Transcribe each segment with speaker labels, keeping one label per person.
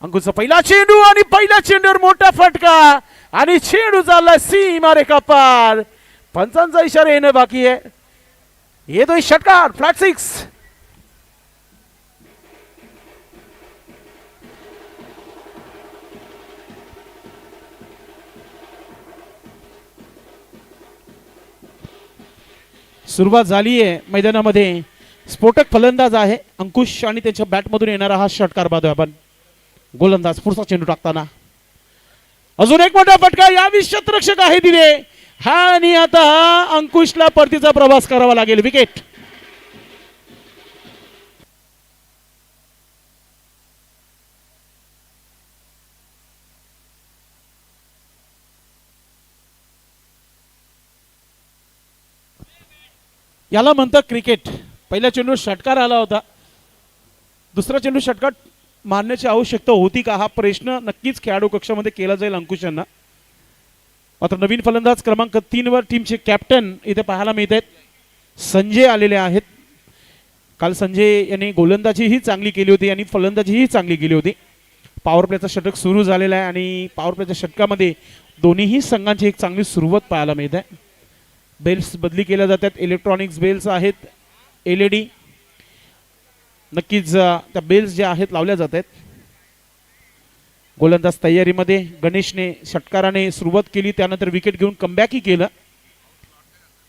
Speaker 1: अंकुशचा पहिला चेंडू आणि पहिल्या चेंडूवर मोठा फटका आणि चेंडू झाला सीमा रेखा पार. पंचांचा इशारा येणं बाकी आहे. येतोय षटकार फ्लॅट 6. सुरुवात झाली आहे मैदानामध्ये. स्फोटक फलंदाज आहे अंकुश आणि त्याच्या बॅटमधून येणारा हा षटकार पाहतोय आपण. गोलंदाज पुढचा चेंडू टाकताना अजून एक मोठा फटका. यावेळी शतरक्षक आहे दिले हा आणि आता अंकुशला परतीचा प्रवास करावा लागेल. विकेट. याला म्हणतात क्रिकेट. पहिल्या चेंडू षटकार आला होता. दुसरा चेंडू षटकार मारण्याची आवश्यकता होती का हा प्रश्न नक्कीच खेळाडू कक्षामध्ये केला जाईल अंकुश यांना. मात्र नवीन फलंदाज क्रमांक 3 वर टीमचे कॅप्टन इथे पाहायला मिळत आहेत. संजय आलेले आहेत. काल संजय यांनी गोलंदाजीही चांगली केली होती आणि फलंदाजीही चांगली केली होती. पॉवर प्लेचा षटक सुरू झालेला आहे आणि पॉवर प्लेच्या षटकामध्ये दोन्हीही संघांची एक चांगली सुरुवात पाहायला मिळत आहे. बेल्स बदली केल्या जातात. इलेक्ट्रॉनिक्स बेल्स आहेत. LED नक्कीच त्या बेल्स ज्या आहेत लावल्या जात आहेत. गोलंदाज तयारीमध्ये. गणेशने षटकाराने सुरुवात केली त्यानंतर विकेट घेऊन कमबॅकही केलं.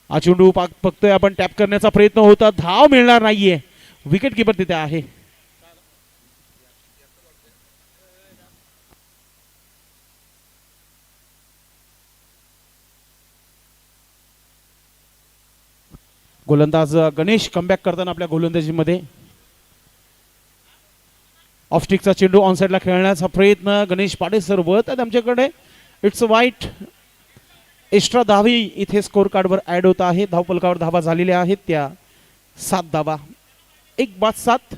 Speaker 1: हा चेंडू बघतोय आपण टॅप करण्याचा प्रयत्न होता. धाव मिळणार नाहीये. विकेट किपर तिथे आहे. गोलंदाज गणेश कमबॅक करताना आपल्या गोलंदाजीमध्ये. ऑफस्टिकचा चेंडू ऑन साइडला खेळण्याचा प्रयत्न. गणेश पाडेसर वळत आहेत आमच्याकडे. इट्स वाईट. एक्स्ट्रा धावी इथे स्कोर कार्डवर ऍड होत आहे. धावफलकावर धावा झालेल्या आहेत त्या 7 धावा. 1-7.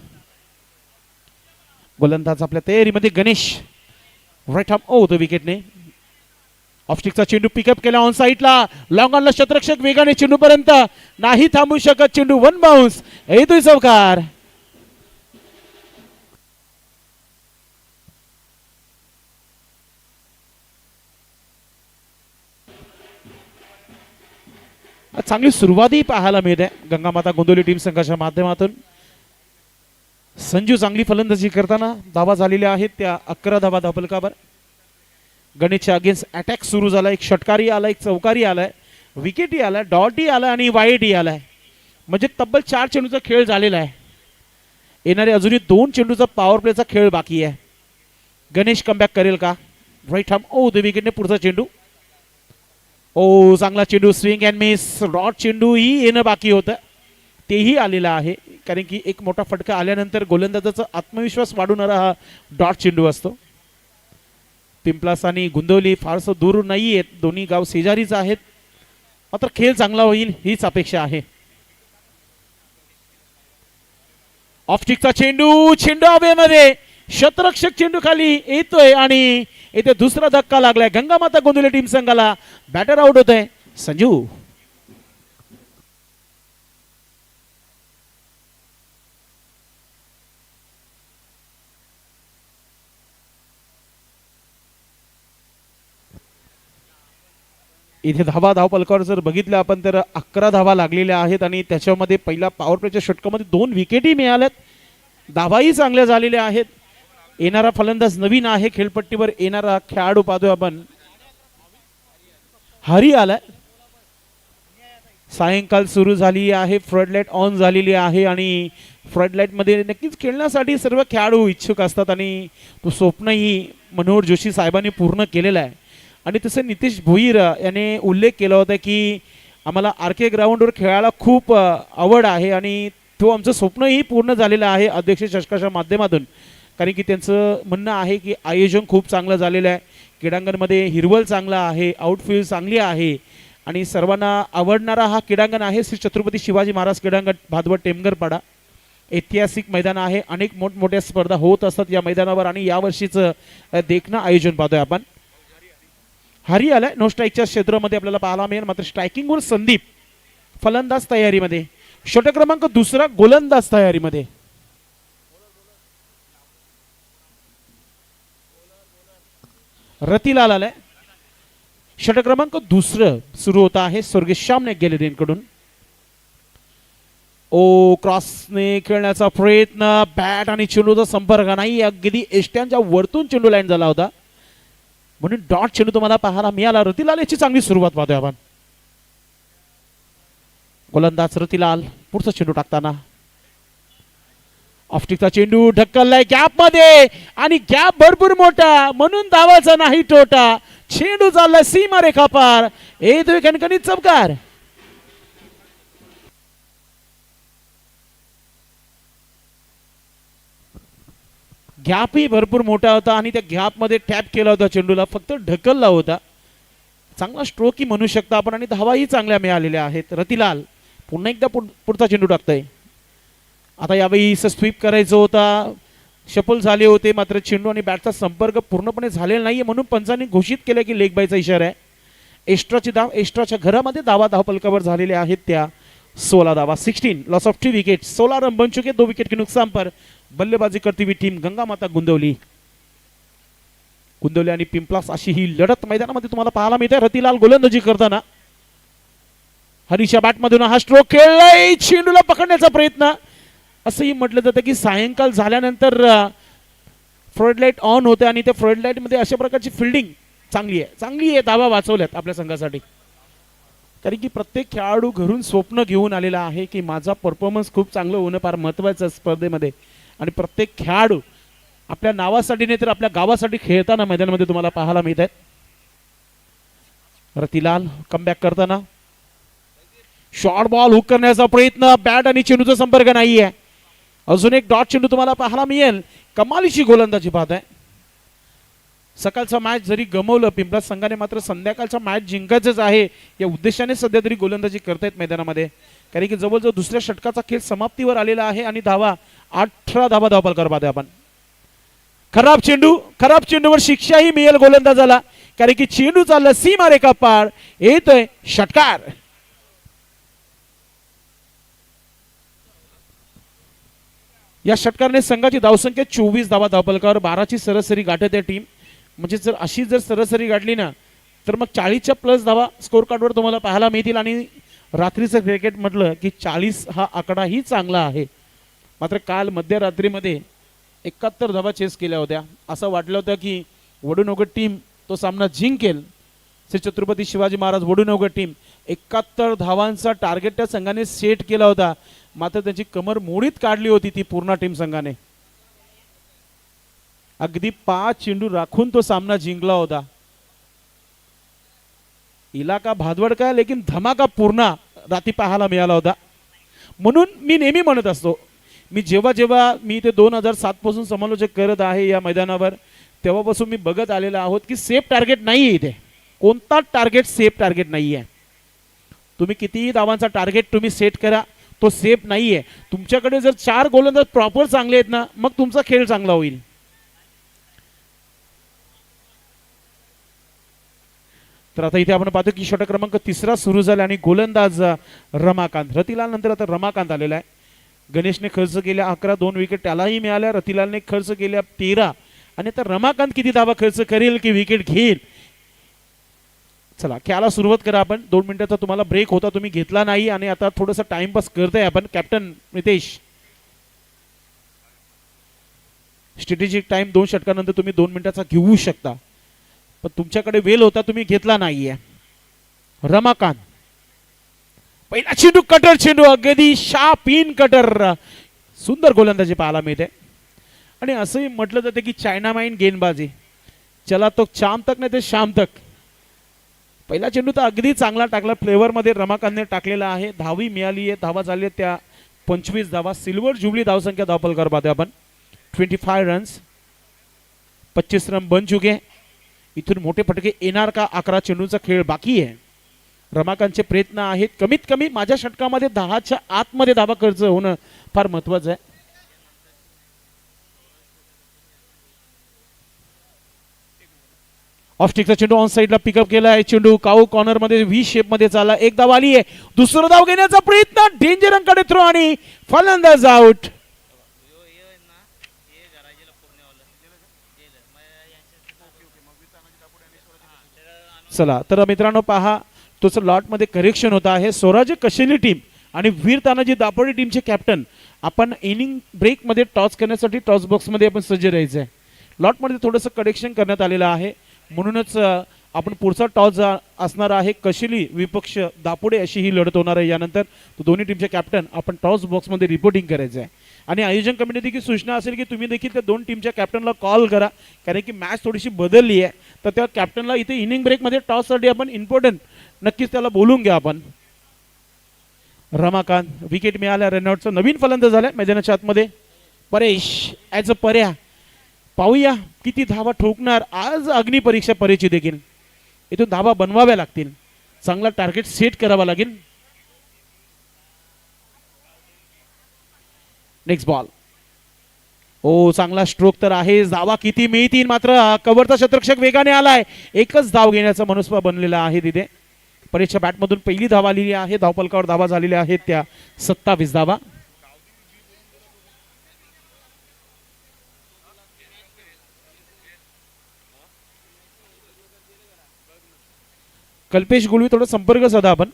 Speaker 1: गोलंदाज आपल्या तयारीमध्ये. गणेश राईट आर्म होतो विकेटने. ऑफस्टिकचा चेंडू पिकअप केला ऑन साइडला. लॉंग ऑनला शतरक्षक वेगाने चेंडू पर्यंत नाही थांबू शकत. चेंडू 1 बाउन्स. येतोय चौकार. चांगली सुरुवातही पाहायला मिळते गंगामाता गोंदवली टीम संघाच्या माध्यमातून. संजू चांगली फलंदाजी करताना धावा झालेल्या आहेत त्या 11 धावा धावफलकावर. गणेशच्या अगेन्स्ट अटॅक सुरू झाला. एक षटकारी आला, एक चौकारी आलाय, विकेटही आलाय, डॉटही आलाय आणि वाईटही आलाय. म्हणजे तब्बल 4 चेंडूचा खेळ झालेला आहे. येणारे अजूनही 2 चेंडूचा पॉवर प्लेचा खेळ बाकी आहे. गणेश कमबॅक करेल का? राईट आर्म विकेटने पुढचा चेंडू. चांगला चेंडू. Swing and miss. डॉट चेंडू ही येणं बाकी होतं. तेही आलेलं आहे कारण की एक मोठा फटका आल्यानंतर गोलंदाजाचा आत्मविश्वास वाढवणारा हा डॉट चेंडू असतो. पिंपलास आणि गुंदवली फारसं दूर नाही आहेत. दोन्ही गाव शेजारीच आहेत. मात्र खेळ चांगला होईल हीच अपेक्षा आहे. ऑफस्टिकचा चेंडू. चेंडू हवेमध्ये. शतरक्षक चेंडू खाली येतोय आणि इथे दुसरा धक्का लागलाय गंगामाता गोंदवली टीम संघाला. बॅटर आउट होत आहे संजू. इथे धावफलकावर जर बघितलं आपण तर 11 धावा लागलेल्या आहेत आणि त्याच्यामध्ये पहिला पॉवर प्लेच्या षटकामध्ये 2 विकेटही मिळाल्यात. धावाही चांगल्या झालेल्या आहेत. येणारा फलंदाज नवीन आहे खेळपट्टीवर. येणारा खेळाडू पाहतोय आपण हरी आलाय. सायंकाळ सुरू झाली आहे. फ्लडलाईट ऑन झालेली आहे आणि फ्लडलाईट मध्ये नक्कीच खेळण्यासाठी सर्व खेळाडू इच्छुक असतात आणि तो स्वप्नही मनोहर जोशी साहेबांनी पूर्ण केलेला आहे. आणि तसं नितीश भोईर याने उल्लेख केला होता की आम्हाला RK ग्राउंडवर खेळायला खूप आवड आहे आणि तो आमचं स्वप्नही पूर्ण झालेलं आहे अध्यक्ष चषकाच्या माध्यमातून. कारण की त्यांचं म्हणणं आहे की आयोजन खूप चांगलं झालेलं आहे. क्रीडांगणमध्ये हिरवळ चांगला आहे, आउटफील्ड चांगली आहे आणि सर्वांना आवडणारा हा क्रीडांगण आहे श्री छत्रपती शिवाजी महाराज क्रीडांगण भादवड टेमगरपाडा. ऐतिहासिक मैदान आहे. अनेक मोठमोठ्या स्पर्धा होत असतात या मैदानावर आणि यावर्षीचं देखणं आयोजन पाहतोय आपण. हरी आलाय. नो स्ट्राईकच्या क्षेत्रामध्ये आपल्याला पाहायला मिळेल. मात्र स्ट्रायकिंगवर संदीप. फलंदाज तयारीमध्ये. षटक क्रमांक 2 गोलंदाज तयारीमध्ये. रतिलाल आलाय. षटक क्रमांक दुसरं सुरू होत आहे स्वर्गीय श्यामने गॅलरीकडून. ओ क्रॉसने खेळण्याचा प्रयत्न, बॅट आणि चेंडूचा संपर्क नाही. अगदी एष्ट्यांच्या वरतून चेंडू लँड झाला होता म्हणून डॉट चेंडू तुम्हाला पाहायला मिळाला. रतिलाल याची चांगली सुरुवात पाहतोय आपण. गोलंदाज रतिलाल पुढचा चेंडू टाकताना ऑफस्टिकचा चेंडू ढकललाय गॅप मध्ये आणि गॅप भरपूर मोठा म्हणून धावाचा नाही तोटा. चेंडू चाललाय सीमा रेखा पार. येतोय कणकणीत चमकार. गॅपही भरपूर मोठा होता आणि त्या गॅप मध्ये टॅप केला होता चेंडूला, फक्त ढकलला होता. चांगला स्ट्रोकही म्हणू शकता आपण आणि धावाही चांगल्या मिळालेल्या आहेत. रतिलाल पुन्हा एकदा पुढचा चेंडू टाकतोय. आता यावेळी स्वीप करायचं होता, शफल झाले होते मात्र चेंडू आणि बॅटचा संपर्क पूर्णपणे झालेला नाहीये म्हणून पंचांनी घोषित केलं की लेग बायचा इशारा आहे. एक्स्ट्राची धाव एक्स्ट्राच्या घरामध्ये धावपलकावर झालेल्या आहेत त्या 16 धावा. 16 लॉस ऑफ 3 विकेट. 16 रन बन चुके, 2 विकेट के नुकसान पर बल्लेबाजी करती हुई टीम गंगा माता गुंदवली. गुंदवली आणि पिंपलास अशी ही लढत मैदानामध्ये तुम्हाला पाहायला मिळते. रतिलाल गोलंदाजी करताना हरीच्या बॅटमधून हा स्ट्रोक खेळलाय. चेंडूला पकडण्याचा प्रयत्न. असंही म्हटलं जातं की सायंकाळ झाल्यानंतर फ्लड लाईट ऑन होते आणि त्या फ्लड लाईट मध्ये अशा प्रकारची फिल्डिंग चांगली आहे. धावा वाचवल्यात आपल्या संघासाठी. कारण की प्रत्येक खेळाडू घरून स्वप्न घेऊन आलेला आहे की माझा परफॉर्मन्स खूप चांगलं होणं फार महत्त्वाचं स्पर्धेमध्ये. आणि प्रत्येक खेळाडू आपल्या नावासाठी नाही तर आपल्या गावासाठी खेळताना मैदानामध्ये तुम्हाला पाहायला मिळत आहेत. रतिलाल कमबॅक करताना शॉर्ट बॉल हुक करण्याचा प्रयत्न, बॅट आणि चेंडूचा संपर्क नाहीये. अजून एक डॉट चेंडू तुम्हाला पाहायला मिळेल. कमालीची गोलंदाजी पाहत आहे. सकाळचा मॅच जरी गमवलं पिंपळास संघाने मात्र संध्याकाळचा मॅच जिंकायचंच आहे या उद्देशाने सध्या तरी गोलंदाजी करतायत मैदानामध्ये. कारण की जवळजवळ दुसऱ्या षटकाचा खेळ समाप्तीवर आलेला आहे आणि धावा 18 धावा धावपलकार पाहतोय आपण. खराब चेंडूवर शिक्षाही मिळेल गोलंदाजाला कारण की चेंडू चालला सीमा रेखा पार. येतोय षटकार. या षटकाराने संघाची धावसंख्या 24 धावा धावपलकावर, 12ची सरासरी गाठत आहे टीम. म्हणजे जर अशी सरासरी गाठली ना तर मग 40च्या प्लस धावा स्कोर कार्डवर तुम्हाला पाहायला मिळतील. आणि रात्रीचं क्रिकेट म्हटलं की 40 हा आकडाही चांगला आहे. मात्र काल मध्यरात्रीमध्ये 71 धावा चेस केल्या होत्या. असं वाटलं होतं की वडूनोगट टीम तो सामना जिंकेल. श्री छत्रपती शिवाजी महाराज वडूनोगट टीम 71 धावांचा टार्गेट त्या संघाने सेट केला होता. मात्र त्यांची कमर मोडीत काढली होती ती पूर्ण टीम संघाने. अगदी 5 चेंडू राखून तो सामना जिंकला होता. इलाका भादवड का लेकिन धमाका पूर्ण रात्री पाहायला मिळाला होता. म्हणून मी नेहमी म्हणत असतो, मी जेव्हा मी ते 2007 पासून समालोचक करत आहे या मैदानावर तेव्हापासून मी बघत आलेला आहोत की सेफ टार्गेट नाही आहे. इथे कोणता टार्गेट सेफ टार्गेट नाही आहे. तुम्ही कितीही धावांचा टार्गेट तुम्ही सेट करा तो सेफ नाहीये. तुमच्याकडे जर 4 गोलंदाज प्रॉपर चांगले आहेत ना मग तुमचा खेळ चांगला होईल. तर आता इथे आपण पाहतो की षटक क्रमांक 3 सुरू झाला आणि गोलंदाज रमाकांत. रतिलाल नंतर आता रमाकांत आलेला आहे. गणेशने खर्च केल्या 11, 2 विकेट त्यालाही मिळाल्या. रतिलालने खर्च केल्या 13 आणि आता रमाकांत किती धावा खर्च करेल की विकेट घेईल. चला खेळाला सुरुवात करा आपण. 2 मिनिटाचा तुम्हाला ब्रेक होता तुम्ही घेतला नाही आणि आता थोडासा टाइमपास करतोय आपण. कॅप्टन नितेश स्ट्रॅटेजिक टाइम 2 षटकानंतर तुम्ही 2 मिनिटाचा घेऊ शकता पण तुमच्याकडे वेळ होता तुम्ही घेतला नाहीये. रमाकांत पहिला चेंडू कटर चेंडू अगदी शार्प इन कटर. सुंदर गोलंदाजी पाहायला मिळते. आणि असंही म्हटलं जाते की चायनामाइन गेंदबाजी चला तो शाम तक नाही ते शाम तक. पहिला चेंडू तर अगदी चांगला टाकला फ्लेवर मध्ये रमाकांतने टाकलेला आहे. धावी मिळाली आहे. धावा झाली त्या 25 धावा. सिल्वर जुबली धावसंख्या धावपलकार पाहतोय आपण. 25 रन्स 25 रन बन चुके. इथून मोठे फटके येणार का. 11 चेंडूचा खेळ बाकी आहे. रमाकांतचे प्रयत्न आहेत कमीत कमी माझ्या षटकामध्ये 10च्या आतमध्ये धावा खर्च होणं फार महत्वाचं आहे. ऑफस्टिकचा चेंडू ऑन साइडला पिकअप केला आहे. चेंडू काऊ कॉर्नर मध्ये व्ही शेप मध्ये चालला. एक धाव आली आहे. दुसरा धाव घेण्याचा प्रयत्न डेंजर अंकडे थ्रो आणि फलंदाज आउट. चला तर मित्रांनो पहा तोच लॉटमध्ये करेक्शन होत आहे. स्वराज्य कशेली टीम आणि वीर तानाजी दापोडे टीमचे कॅप्टन आपण इनिंग ब्रेकमध्ये टॉस करण्यासाठी टॉस बॉक्समध्ये आपण सज्ज राहायचं आहे. लॉटमध्ये थोडंसं करेक्शन करण्यात आलेलं आहे म्हणूनच आपण पुढचा टॉस असणार आहे कशेली विपक्ष दापोडे अशी ही लढत होणार आहे. यानंतर तो दोन्ही टीमचे कॅप्टन आपण टॉस बॉक्समध्ये रिपोर्टिंग करायचं आहे आणि आयोजन कमिटी देखील सूचना असेल की तुम्ही देखील त्या दोन टीमच्या कॅप्टनला कॉल करा कारण की मॅच थोडीशी बदलली आहे. तर त्या कॅप्टनला इथे इनिंग ब्रेकमध्ये टॉससाठी आपण इम्पॉर्टंट नक्कीच त्याला बोलून घ्या आपण. रमाकांत विकेट मिळाल्या रनआउटचा नवीन फलंदाज झाला मैदानाच्या आतमध्ये परेश ॲज अ पर्या. पाहूया किती धावा ठोकणार आज अग्निपरीक्षा परेची देखील. इथून धावा बनवाव्या लागतील चांगला टार्गेट सेट करावा लागेल. नेक्स्ट बॉल ओ चांगला स्ट्रोक तर आहे. धावा किती मिळतील मात्र कव्हरचा शतरक्षक वेगाने आलाय. एकच धाव घेण्याचा मनस्वा बनलेला आहे तिथे. परेशच्या बॅटमधून पहिली धावा आलेली आहे. धावफलकावर धावा झालेल्या आहेत त्या 27 धावा. कल्पेश गुळवी थोडा संपर्क साधा आपण.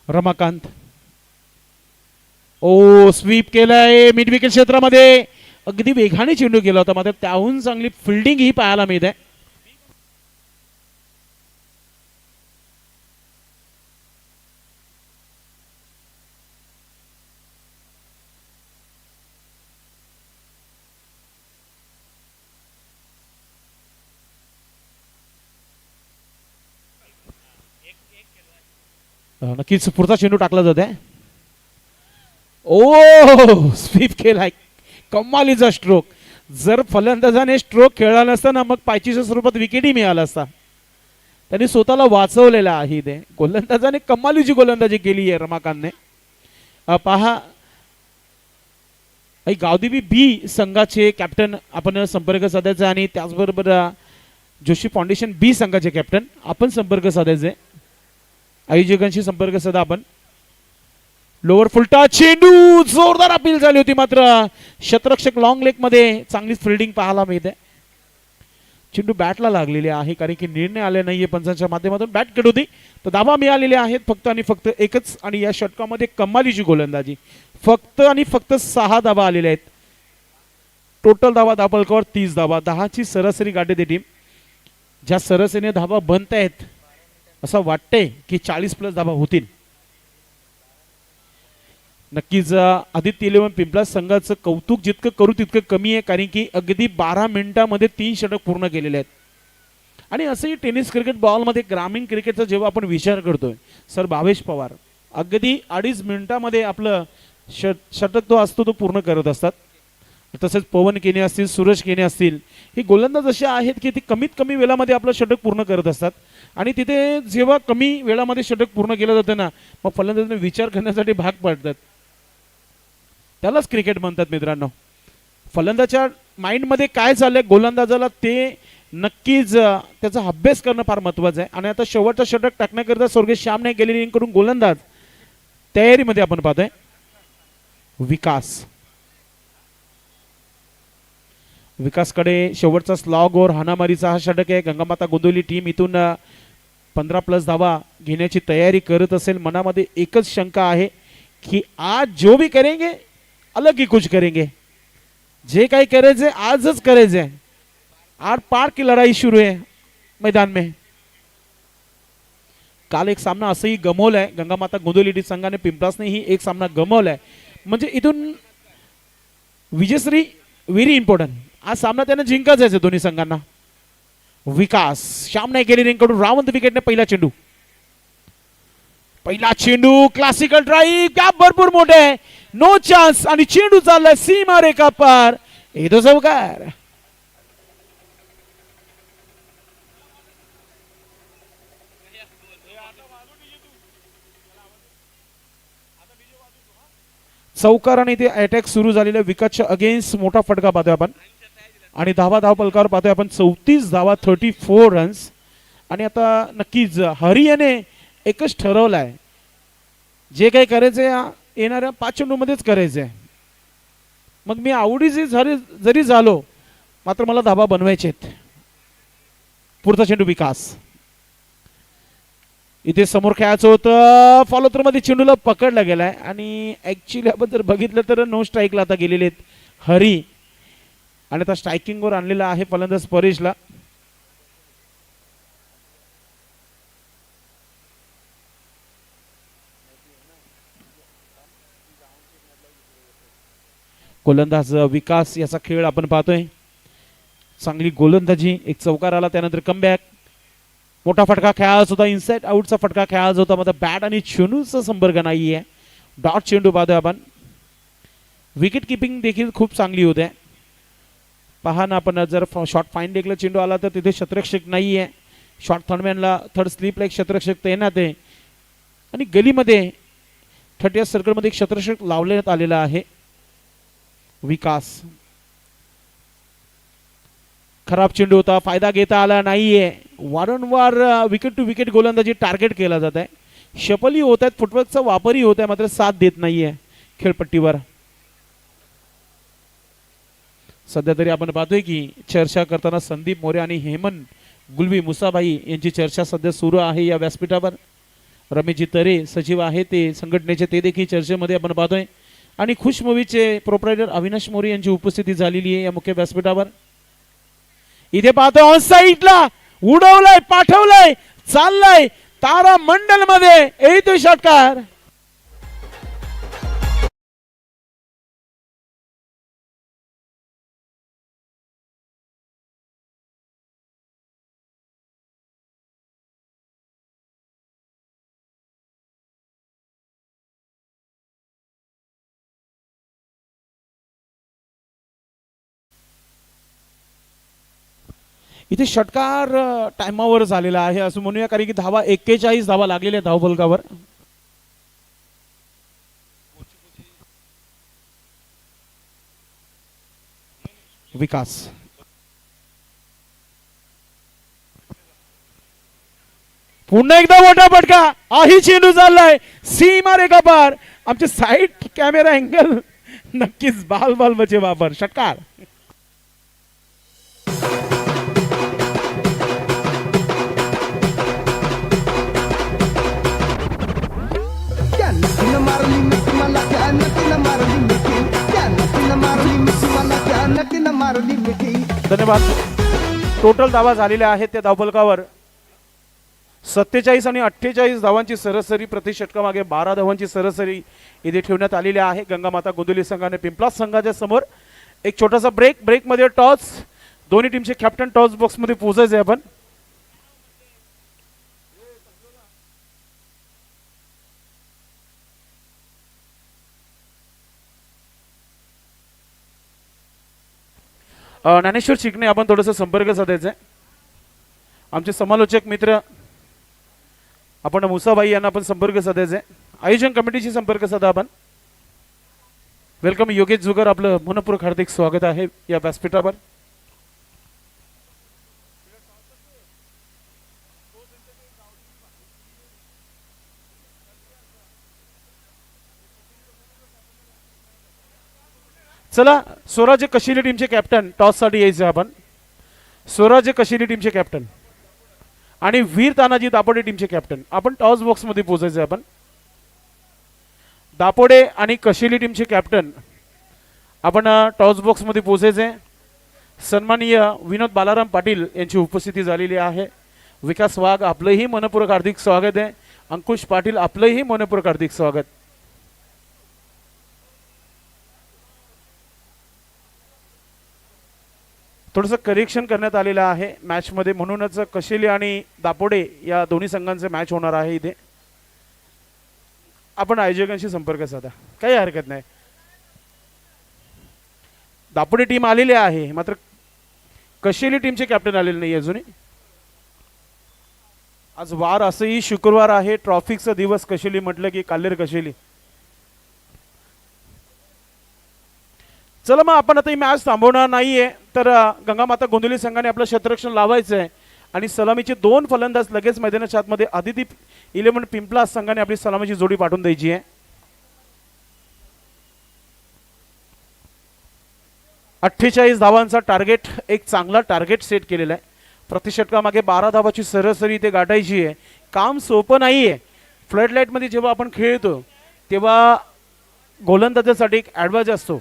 Speaker 1: रमाकांत ओ स्वीप केलाय मिड विकेट क्षेत्रामध्ये. अगदी वेगाने चेंडू केला होता मात्र त्याहून चांगली फिल्डिंग ही पाहायला मिळते. नक्कीच पुढचा चेंडू टाकला जात आहे. ओ स्वीप केलाय कमालीचा स्ट्रोक. जर फलंदाजाने स्ट्रोक खेळला नसता ना मग पायचीच्या स्वरूपात विकेटही मिळाला असता. त्यांनी स्वतःला वाचवलेला आहे. ते गोलंदाजाने कमालीची गोलंदाजी केली आहे रमाकांतने. पहा गावदेवी बी संघाचे कॅप्टन आपण संपर्क साधायचा आणि त्याचबरोबर जोशी फाउंडेशन बी संघाचे कॅप्टन आपण संपर्क साधायचे. आयोजकांशी संपर्क साधा आपण. लोअर फुलटा चेंडू जोरदार अपील झाली होती मात्र शतरक्षक लॉंग लेग मध्ये चांगली फिल्डिंग पाहायला मिळते. चेंडू बॅटला लागलेली आहे कारण की निर्णय आले नाहीये पंचांच्या माध्यमातून. बॅट कट होती तर धावा मिळालेले आहेत फक्त आणि फक्त एकच. आणि या षटकामध्ये कमालीची गोलंदाजी फक्त आणि फक्त 6 धावा आलेल्या आहेत. टोटल धावा धावफलकावर 30 धावा. 10ची सरासरी गाठी ती टीम. ज्या सरासरीने धावा बनत आहेत असं वाटतंय की 40+ धावा होतील. नक्कीच आदित्य इलेव्हन पिंपळा संघाचं कौतुक जितकं करू तितकं कमी आहे कारण की अगदी 12 मिनिटांमध्ये 3 षटक पूर्ण केलेले आहेत. आणि असंही टेनिस क्रिकेट बॉलमध्ये ग्रामीण क्रिकेटचा जेव्हा आपण विचार करतोय सर भावेश पवार अगदी 2.5 मिनिटांमध्ये आपलं षटक तो असतो तो पूर्ण करत असतात. तसेच पवन केने असतील सूरज केने असतील ही गोलंदाज असे आहेत की ते कमीत कमी वेळामध्ये आपलं षटक पूर्ण करत असतात. आणि तिथे जेव्हा कमी वेळामध्ये षटक पूर्ण केलं जातं ना मग फलंदाजाने विचार करण्यासाठी भाग पडतात. त्यालाच क्रिकेट म्हणतात मित्रांनो. फलंदाजाच्या माइंडमध्ये काय चाललंय गोलंदाजाला ते नक्कीच त्याचा अभ्यास करणं फार महत्त्वाचं आहे. आणि आता शेवटचा षटक टाकण्याकरिता स्वर्गीय श्याम नाईक गेलेली कडून गोलंदाज तयारीमध्ये आपण पाहतोय. विकासकडे शेवटचा स्लॉग और हाणामारीचा हा षटक आहे. गंगामाता गोंदिवली टीम इथून 15+ धावा घेण्याची तयारी करत असेल. मनामध्ये एकच शंका आहे की आज जो भी करेंगे अलग ही कुछ करेंगे. जे काही करायचे आजच करायचे. आर पार की लढाई सुरू आहे मैदान में. काल एक सामना असंही गमावलाय गंगामाता गोंदिवली संघाने. पिंपळासनेही एक सामना गमावलाय. म्हणजे इथून विजयश्री व्हेरी इम्पॉर्टंट. आज सामना त्यांना जिंकायचा आहे दोन्ही संघांना. विकास श्याम नाईक गेली रिंगकडून रावंत विकेटने पहिला चेंडू क्लासिकल ड्राईव्ह गॅप भरपूर मोठे आहे. नो चान्स आणि चेंडू चाललाय सीमा रेखा पार. येतो चौकार. चौकार आणि ते अटॅक सुरू झालेल्या विकासच्या अगेन्स्ट मोठा फटका पाहतोय आपण. आणि धावफलकावर पाहतोय आपण 34 धावा 34 रन्स. आणि आता नक्कीच हरियाने एकच ठरवलंय जे काही करायचंय येणाऱ्या 5 चेंडूमध्येच करायचंय. मग मी आवडीचे जरी झालो मात्र मला धावा बनवायचे आहेत. पुढचा चेंडू विकास. इथे समोर खेळायचं होतं, फॉलो थ्रू मध्ये चेंडूला पकडला गेलाय आणि ऍक्च्युली आपण जर बघितलं तर नो स्ट्राईकला आता गेलेले आहेत हरी आणि आता स्ट्रायकिंगवर आणलेला आहे फलंदाज परेशला. गोलंदाज विकास याचा खेळ आपण पाहतोय. चांगली गोलंदाजी, एक चौकार आला त्यानंतर कमबॅक. मोठा फटका खेळायचा होता, इनसाइड आउटचा फटका खेळायचा होता, मात्र बॅट आणि चेंडूचा संपर्क नाहीये. डॉट चेंडू पाहतोय आपण. विकेट किपिंग देखील खूप चांगली होते. पहा ना आपण जर शॉर्ट फाईन डेकला चेंडू आला तर तिथे क्षेत्ररक्षक नाहीये. शॉर्ट थर्डमॅनला थर्ड स्लिपला एक क्षेत्ररक्षक तैनात आहे आणि गलीमध्ये 30 सर्कलमध्ये एक क्षेत्ररक्षक लावण्यात आलेला आहे. विकास खराब चेंडू होता, फायदा घेता आला नाहीये. वारंवार विकेट टू विकेट गोलंदाजी टार्गेट केला जात आहे. शपलही होत आहेत, फुटवर्कचा वापरही होत आहे, मात्र साथ देत नाहीये खेळपट्टीवर. सध्या तरी आपण पाहतोय की चर्चा करताना संदीप मोरे आणि हेमंत गुलबी मुसाबाई यांची चर्चा सध्या सुरू आहे या व्यासपीठावर. रमेशजी तरे सचिव आहे ते संघटनेचे, ते देखील चर्चेमध्ये आपण पाहतोय. आणि खुश मूवीचे प्रोप्रायटर अविनाश मोरे यांची उपस्थिती झालेली आहे या मुख्य व्यासपीठावर. इथे पाहतोय ऑन साईडला उडवलंय, पाठवलंय, चाललंय तारा मंडल मध्ये येतोय षटकार. इथे षटकार टाइमावर झालेला आहे असं म्हणूया, कारण की धावा 41 धावा लागलेल्या धावफलकावर. विकास पुन्हा एकदा मोठा फटका, आही चेंडू चाललाय सीमा रेखा पार. आमचे साईड कॅमेरा अँगल नक्कीच बाल बाल बचे वापर. षटकार धन्यवाद. टोटल धावा झालेल्या आहेत त्या धावफलकावर 47 आणि 48 धावांची सरासरी, प्रति षटकामागे 12 धावांची सरासरी इथे ठेवण्यात आलेली आहे. गंगामाता गोंदिवली संघाने पिंपलास संघाच्या समोर एक छोटासा ब्रेक मध्ये टॉस, दोन्ही टीमचे कॅप्टन टॉस बॉक्स मध्ये पोहोचायचे आपण. ज्ञानेश्वर चिकणे आपण थोडंसं संपर्क साधायचा आहे. आमचे समालोचक मित्र आपण मुसाबाई यांना आपण संपर्क साधायचा आहे. आयोजन कमिटीशी संपर्क साधा आपण. वेलकम योगेश जुगर, आपलं मनपूर्वक हार्दिक स्वागत आहे या व्यासपीठावर. चला, स्वराज्य कशिली टीमचे कॅप्टन टॉस साठी यायचे आपण. स्वराज्य कशिली टीमचे कॅप्टन आणि वीर तानाजी दापोडे टीमचे कॅप्टन आपण टॉस बॉक्स मध्ये पोहोचायचे आपण. दापोडे आणि कशिली टीमचे कॅप्टन आपण टॉस बॉक्स मध्ये पोहोचायचे. सन्माननीय विनोद बालाराम पाटील यांची उपस्थिती झालेली आहे. विकास वाघ आपलंही मनपूर्वक हार्दिक स्वागत आहे. अंकुश पाटील आपलंही मनपूर्वक हार्दिक स्वागत. थोडंसं करेक्शन करण्यात आलेलं आहे मॅच मध्ये, म्हणूनच कशेली आणि दापोडे या दोन्ही संघांचे मॅच होणार आहे इथे. आपण आयोजकांशी संपर्क साधा, काही हरकत नाही. दापोडे टीम आलेली आहे, मात्र कशेली टीमचे कॅप्टन आलेले नाही अजूनही. आज वार असंही शुक्रवार आहे, ट्रॉफिकचा दिवस. कशेली म्हटलं की काल्लेर कशेली. चला मग आपण आता ही मॅच थांबवणार नाहीये, तर गंगामाता गोंदिवली संघाने आपलं क्षेत्ररक्षण लावायचं आहे आणि सलामीचे 2 फलंदाज लगेच मैदानाच्या आतमध्ये आदिती 11 पिंपलास संघाने आपली सलामीची जोडी पाठवून द्यायची आहे. 48 धावांचा टार्गेट, एक चांगला टार्गेट सेट केलेला आहे. प्रतिषटकामागे 12 धावाची सरासरी ते गाठायची आहे. काम सोपं नाही आहे. फ्लड लाईटमध्ये जेव्हा आपण खेळतो तेव्हा गोलंदाजासाठी एक ॲडवाइज असतो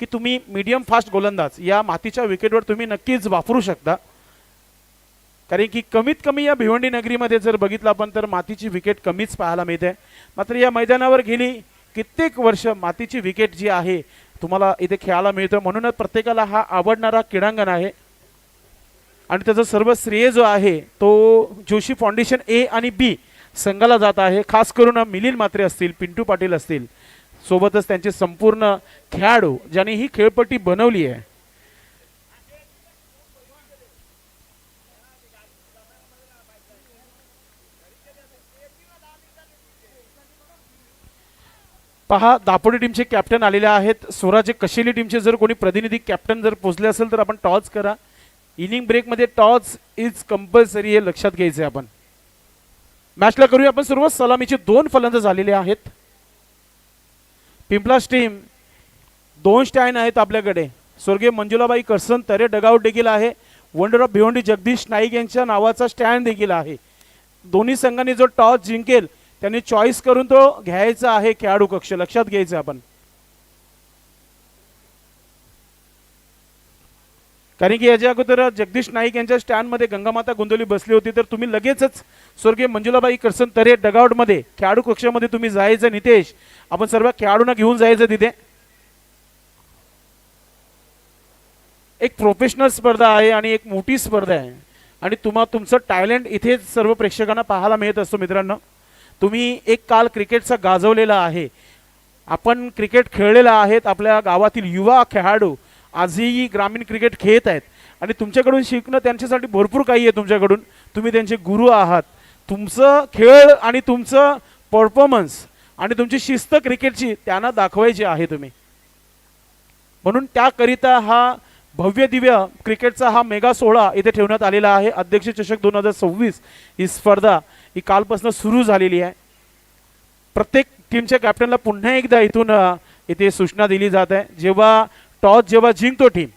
Speaker 1: की तुम्ही मीडियम फास्ट गोलंदाज या मातीच्या विकेटवर तुम्ही नक्कीच वापरू शकता. कारण की कमीत कमी या भिवंडी नगरीमध्ये जर बघितलं आपण तर मातीची विकेट कमीच पाहायला मिळते. मात्र या मैदानावर गेली कित्येक वर्ष मातीची विकेट जी आहे तुम्हाला इथे खेळायला मिळतं. म्हणूनच प्रत्येकाला हा आवडणारा क्रीडांगण आहे आणि त्याचं सर्व श्रेय जो आहे तो जोशी फाउंडेशन ए आणि बी संघाला जात आहे. खास करून मिलिंद म्हात्रे असतील, पिंटू पाटील असतील, सोबतच त्यांचे संपूर्ण खेळाडू ज्यांनी ही खेळपट्टी बनवली आहे. पहा, दापोडी टीमचे कॅप्टन आलेले आहेत. स्वराज्य कशेली टीमचे जर कोणी प्रतिनिधी कॅप्टन जर पोहोचले असेल तर आपण टॉस करा. इनिंग ब्रेकमध्ये टॉस इज कंपल्सरी हे लक्षात घ्यायचे. आपण मॅचला करूया आपण सुरुवात. सलामीचे 2 फलंदाज झालेले आहेत. पिंपलास टीम 2 स्टँड आहेत आपल्याकडे. स्वर्गीय मंजुलाबाई करसन तरे डगआउट देखील आहे. वंडर ऑफ भिवंडी जगदीश नाईक यांच्या नावाचा स्टँड देखील आहे. दोन्ही संघांनी जो टॉस जिंकेल त्यांनी चॉईस करून तो घ्यायचा आहे खेळाडू कक्ष. लक्षात घ्यायचं आपण. कारण की याच्या अगोदर जगदीश नाईक यांच्या स्टँडमध्ये गंगामाता गोंधळी बसली होती तर तुम्ही लगेचच स्वर्गीय मंजुलाबाई करसन तरे डगआउटमध्ये खेळाडू कक्षामध्ये तुम्ही जायचं. नितेश, आपण सर्व खेळाडूंना घेऊन जायचं तिथे. एक प्रोफेशनल स्पर्धा आहे आणि एक मोठी स्पर्धा आहे आणि तुमचं टॅलेंट इथे सर्व प्रेक्षकांना पाहायला मिळत असतो. मित्रांनो, तुम्ही एक काल क्रिकेटचा गाजवलेला आहे. आपण क्रिकेट खेळलेला आहेत. आपल्या गावातील युवा खेळाडू आजही ग्रामीण क्रिकेट खेळत आहेत आणि तुमच्याकडून शिकणं त्यांच्यासाठी भरपूर काही आहे. तुमच्याकडून तुम्ही त्यांचे गुरु आहात. तुमचं खेळ आणि तुमचं परफॉर्मन्स आणि तुमची शिस्त क्रिकेटची त्यांना दाखवायची आहे तुम्ही. म्हणून त्याकरिता हा भव्य दिव्य क्रिकेटचा हा मेगा सोहळा इथे ठेवण्यात आलेला आहे. अध्यक्ष चषक 2026 ही स्पर्धा ही कालपासून सुरू झालेली आहे. प्रत्येक टीमच्या कॅप्टनला पुन्हा एकदा इथून इथे सूचना दिली जात आहे. जेव्हा जिंकतो टीम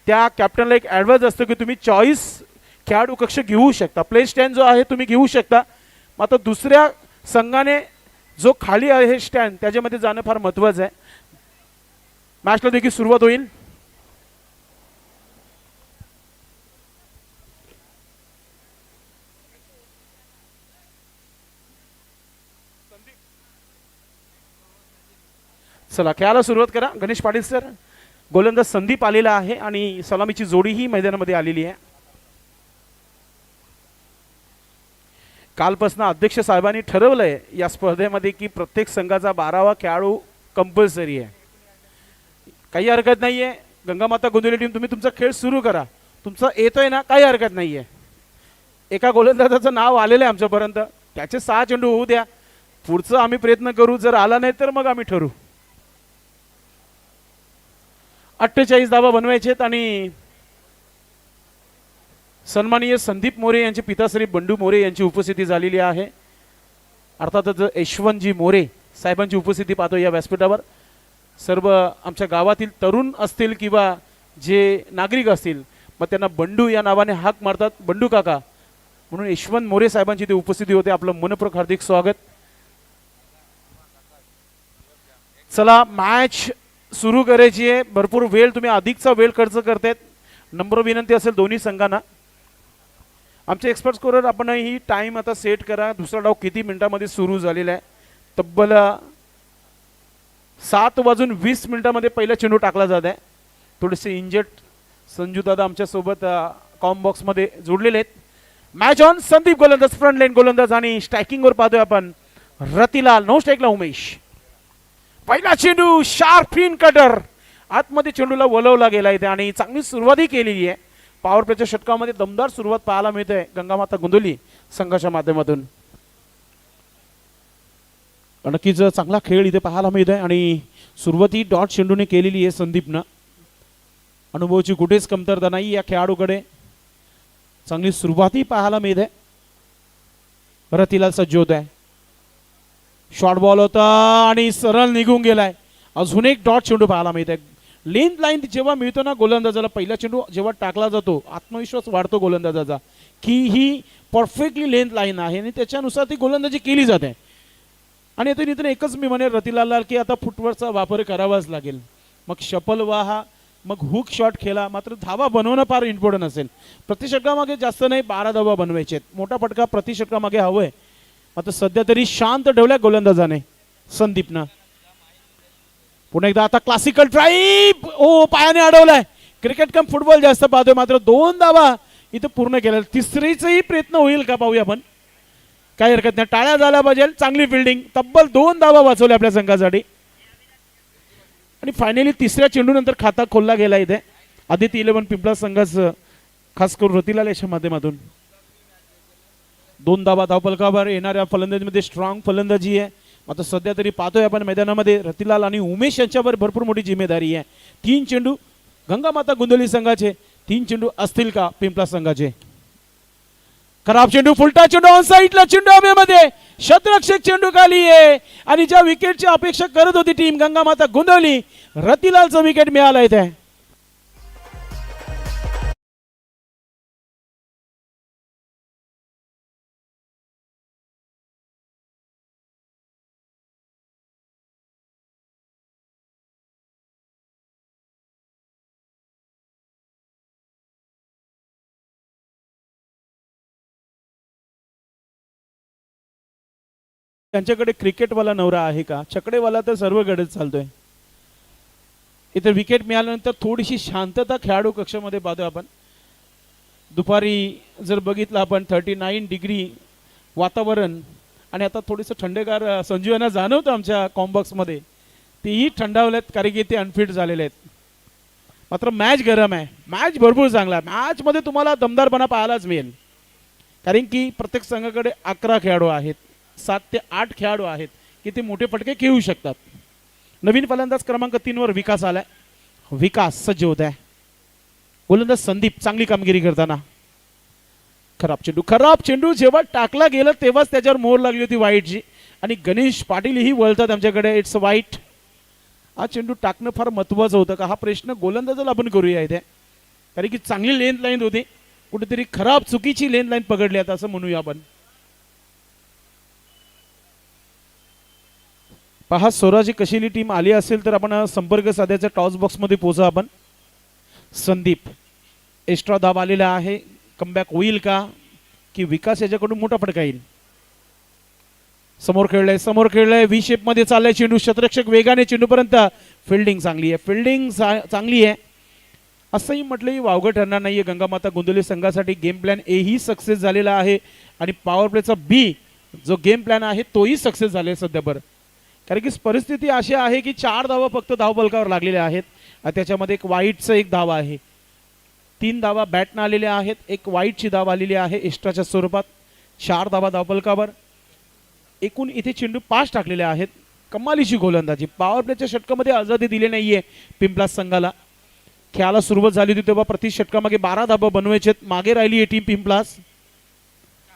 Speaker 1: त्या कॅप्टनला एक ॲडवाइस असतो की तुम्ही चॉईस खेळाडू कक्ष घेऊ शकता. प्ले स्टँड जो आहे तुम्ही घेऊ शकता. मात्र दुसऱ्या संघाने जो खाली आहे स्टँड त्याच्यामध्ये जाणं फार महत्त्वाचं आहे. मॅचला देखील सुरुवात होईल. चला खेळायला सुरुवात करा. गणेश पाटील सर, गोलंदाज संदीप आलेला आहे आणि सलामीची जोडी ही मैदानामध्ये आलेली आहे. कालपासून अध्यक्ष साहेबांनी ठरवलंय या स्पर्धेमध्ये की प्रत्येक संघाचा 12वा खेळाडू कंपल्सरी आहे. काही हरकत नाहीये. गंगामाता गोंधळी टीम तुम्ही तुमचा खेळ सुरू करा. तुमचा येतोय ना, काही हरकत नाहीये. एका गोलंदाजाचं नाव आलेलं आहे आमच्यापर्यंत. त्याचे 6 चेंडू होऊ द्या. पुढचं आम्ही प्रयत्न करू. जर आला नाही तर मग आम्ही ठरू. 48 धावा बनवायचे आणि सन्माननीय संदीप मोरे यांचे पिताश्री बंडू मोरे यांची उपस्थिती झालेली आहे. अर्थातच यशवंतजी मोरे साहेबांची उपस्थिती पाहतो या व्यासपीठावर. सर्व आमच्या गावातील तरुण असतील किंवा जे नागरिक असतील मग त्यांना बंडू या नावाने हाक मारतात. बंडू काका म्हणून यशवंत मोरे साहेबांची ते उपस्थिती होते. आपलं मनपूर्वक हार्दिक स्वागत. चला मॅच सुरू करायची आहे. भरपूर वेळ तुम्ही अधिकचा वेळ खर्च करतायत. नम्र विनंती असेल दोन्ही संघांना. आमचे एक्सपर्ट स्कोरर आपण ही टाइम आता सेट करा. दुसरा डाव किती मिनिटांमध्ये सुरू झालेला आहे. तब्बल 7:20 पहिला चेंडू टाकला जात आहे. थोडेसे इंजर्ड संजू दादा आमच्या सोबत कॉम बॉक्स मध्ये जोडलेले आहेत. Match on. संदीप गोलंदाज, फ्रंट लाईन गोलंदाज आणि स्ट्रायकिंग वर पाहतोय आपण रतिलाल. नो स्ट्राईकला उमेश. पहिला चेंडू शार्प इन कटर आतमध्ये चेंडूला वलवला गेला इथे आणि चांगली सुरुवातही केलेली आहे. पॉवर प्लेच्या षटकामध्ये दमदार सुरुवात पाहायला मिळते गंगामाता गोंधळी संघाच्या माध्यमातून. नक्कीच चांगला खेळ इथे पाहायला मिळतोय आणि सुरुवाती डॉट चेंडूने केलेली आहे संदीपनं. अनुभवाची कुठेच कमतरता नाही या खेळाडूकडे. चांगली सुरुवातही पाहायला मिळते. रतिलाल सज्ज होत आहे. शॉर्ट बॉल होता आणि सरळ निघून गेलाय. अजून एक डॉट चेंडू पाहायला मिळते. लेंथ लाईन जेव्हा मिळतो ना गोलंदाजाला, पहिला चेंडू जेव्हा टाकला जातो आत्मविश्वास वाढतो गोलंदाजाचा की ही परफेक्टली लेंथ लाईन आहे आणि त्याच्यानुसार ती गोलंदाजी केली जाते. आणि आता इथून एकच मी म्हणेन रतिलालला की आता फुटवर्कचा वापर करावाच लागेल. मग शपल वाहा, मग हुक शॉट खेळा, मात्र धावा बनवणं फार इम्पॉर्टंट असेल. प्रतिषटकामागे जास्त नाही 12 धावा बनवायचे आहेत. मोठा फटका प्रतिषटकामागे हवंय. मात्र सध्या तरी शांत ठेवल्या गोलंदाजाने संदीपनं. पुन्हा एकदा आता क्लासिकल ड्राईव्ह, ओ पायाने अडवलाय. क्रिकेट कम फुटबॉल जास्त पाहतोय, मात्र 2 धावा इथं पूर्ण केल्या. तिसरीचाही प्रयत्न होईल का पाहूया आपण. काही हरकत नाही, टाळ्या झाल्या पाहिजे. चांगली फिल्डिंग, तब्बल 2 धावा वाचवल्या आपल्या संघासाठी. आणि फायनली तिसऱ्या चेंडूनंतर खाता खोलला गेला इथे आदित्य 11 पिंपळा संघाचं, खास करून रतिलाल याच्या माध्यमातून. 2 धावा धावफलकावर. येणाऱ्या फलंदाजीमध्ये स्ट्रॉंग फलंदाजी आहे. आता सध्या तरी पाहतोय आपण मैदानामध्ये रतिलाल आणि उमेश यांच्यावर भरपूर मोठी जिम्मेदारी आहे. 3 चेंडू गंगामाता गोंदवली संघाचे, 3 चेंडू असतील का पिंपळा संघाचे. खराब चेंडू, फुलटा चेंडू, ऑन साईडला चेंडू हवेमध्ये. शतरक्षक चेंडू खाली आहे आणि ज्या विकेटची अपेक्षा करत होती टीम गंगामाता गोंदवली, रतिलालचं विकेट मिळालं इथे. त्यांच्याकडे क्रिकेटवाला नवरा आहे का, छकडेवाला तर सर्वकडे चालतोय. इथे विकेट मिळाल्यानंतर थोडीशी शांतता खेळाडू कक्षामध्ये पाहतोय आपण. दुपारी जर बघितलं आपण 39 डिग्री वातावरण आणि आता थोडंसं थंडगार संजू यांना जाणवतं आमच्या कॉम्बॉक्समध्ये. तेही थंडावलेत कारण की ते अनफिट झालेले आहेत. मात्र मॅच गरम आहे, मॅच भरपूर चांगला आहे. मॅचमध्ये तुम्हाला दमदारपणा पाहायलाच मिळेल कारण की प्रत्येक संघाकडे 11 खेळाडू आहेत, 7 ते 8 खेळाडू आहेत की ते मोठे फटके खेळू शकतात. नवीन फलंदाज क्रमांक 3 वर विकास आलाय. विकास सज्ज होत आहे. गोलंदाज संदीप चांगली कामगिरी करताना. खराब चेंडू जेव्हा टाकला गेला तेव्हाच त्याच्यावर मोहर लागली होती वाईटची आणि गणेश पाटील ही वळतात आमच्याकडे. इट्स वाईट. हा चेंडू टाकणं फार महत्वाचं होतं का, हा प्रश्न गोलंदाजाला आपण करूया इथे कारण की चांगली लेंथ लाईन होती, कुठेतरी खराब चुकीची लेंथ लाईन पकडली आता असं म्हणूया आपण. पहा स्वराजी कशीली टीम आली असेल तर आपण संपर्क साधायचा. टॉस बॉक्स मध्ये पोहोचा आपण. संदीप एक्स्ट्रा धाव आलेला आहे, कमबॅक होईल का की विकास याच्याकडून मोठा फटका येईल. समोर खेळलंय व्ही शेप मध्ये चाललाय चेंडू. शतरक्षक वेगाने चेंडूपर्यंत. फिल्डिंग चांगली आहे, चांगली आहे असंही म्हटलंही वावगं ठरणार नाहीये. गंगामाता गोंदवली संघासाठी game plan A he success झालेला आहे आणि पॉवर प्लेचा बी जो गेम प्लॅन आहे तोही सक्सेस झाले सध्या. बरं कारण की परिस्थिती अशी आहे की 4 धावा फक्त धावफलकावर लागलेल्या आहेत. त्याच्यामध्ये एक वाईटचं एक धावा आहे, 3 धावा बॅटनं आलेल्या आहेत, एक वाईटची धाव आलेली आहे एक्स्ट्राच्या स्वरूपात. 4 धावा धावफलकावर. एकूण इथे चेंडू 5 टाकलेले आहेत. कमालीची गोलंदाजी. पॉवर प्लेच्या षटकामध्ये आझादी दिली नाहीये पिंपळा संघाला. खेळाला सुरुवात झाली होती तेव्हा प्रति षटकामागे 12 धावा बनवायचे. मागे राहिली आहे टीम पिंपलास.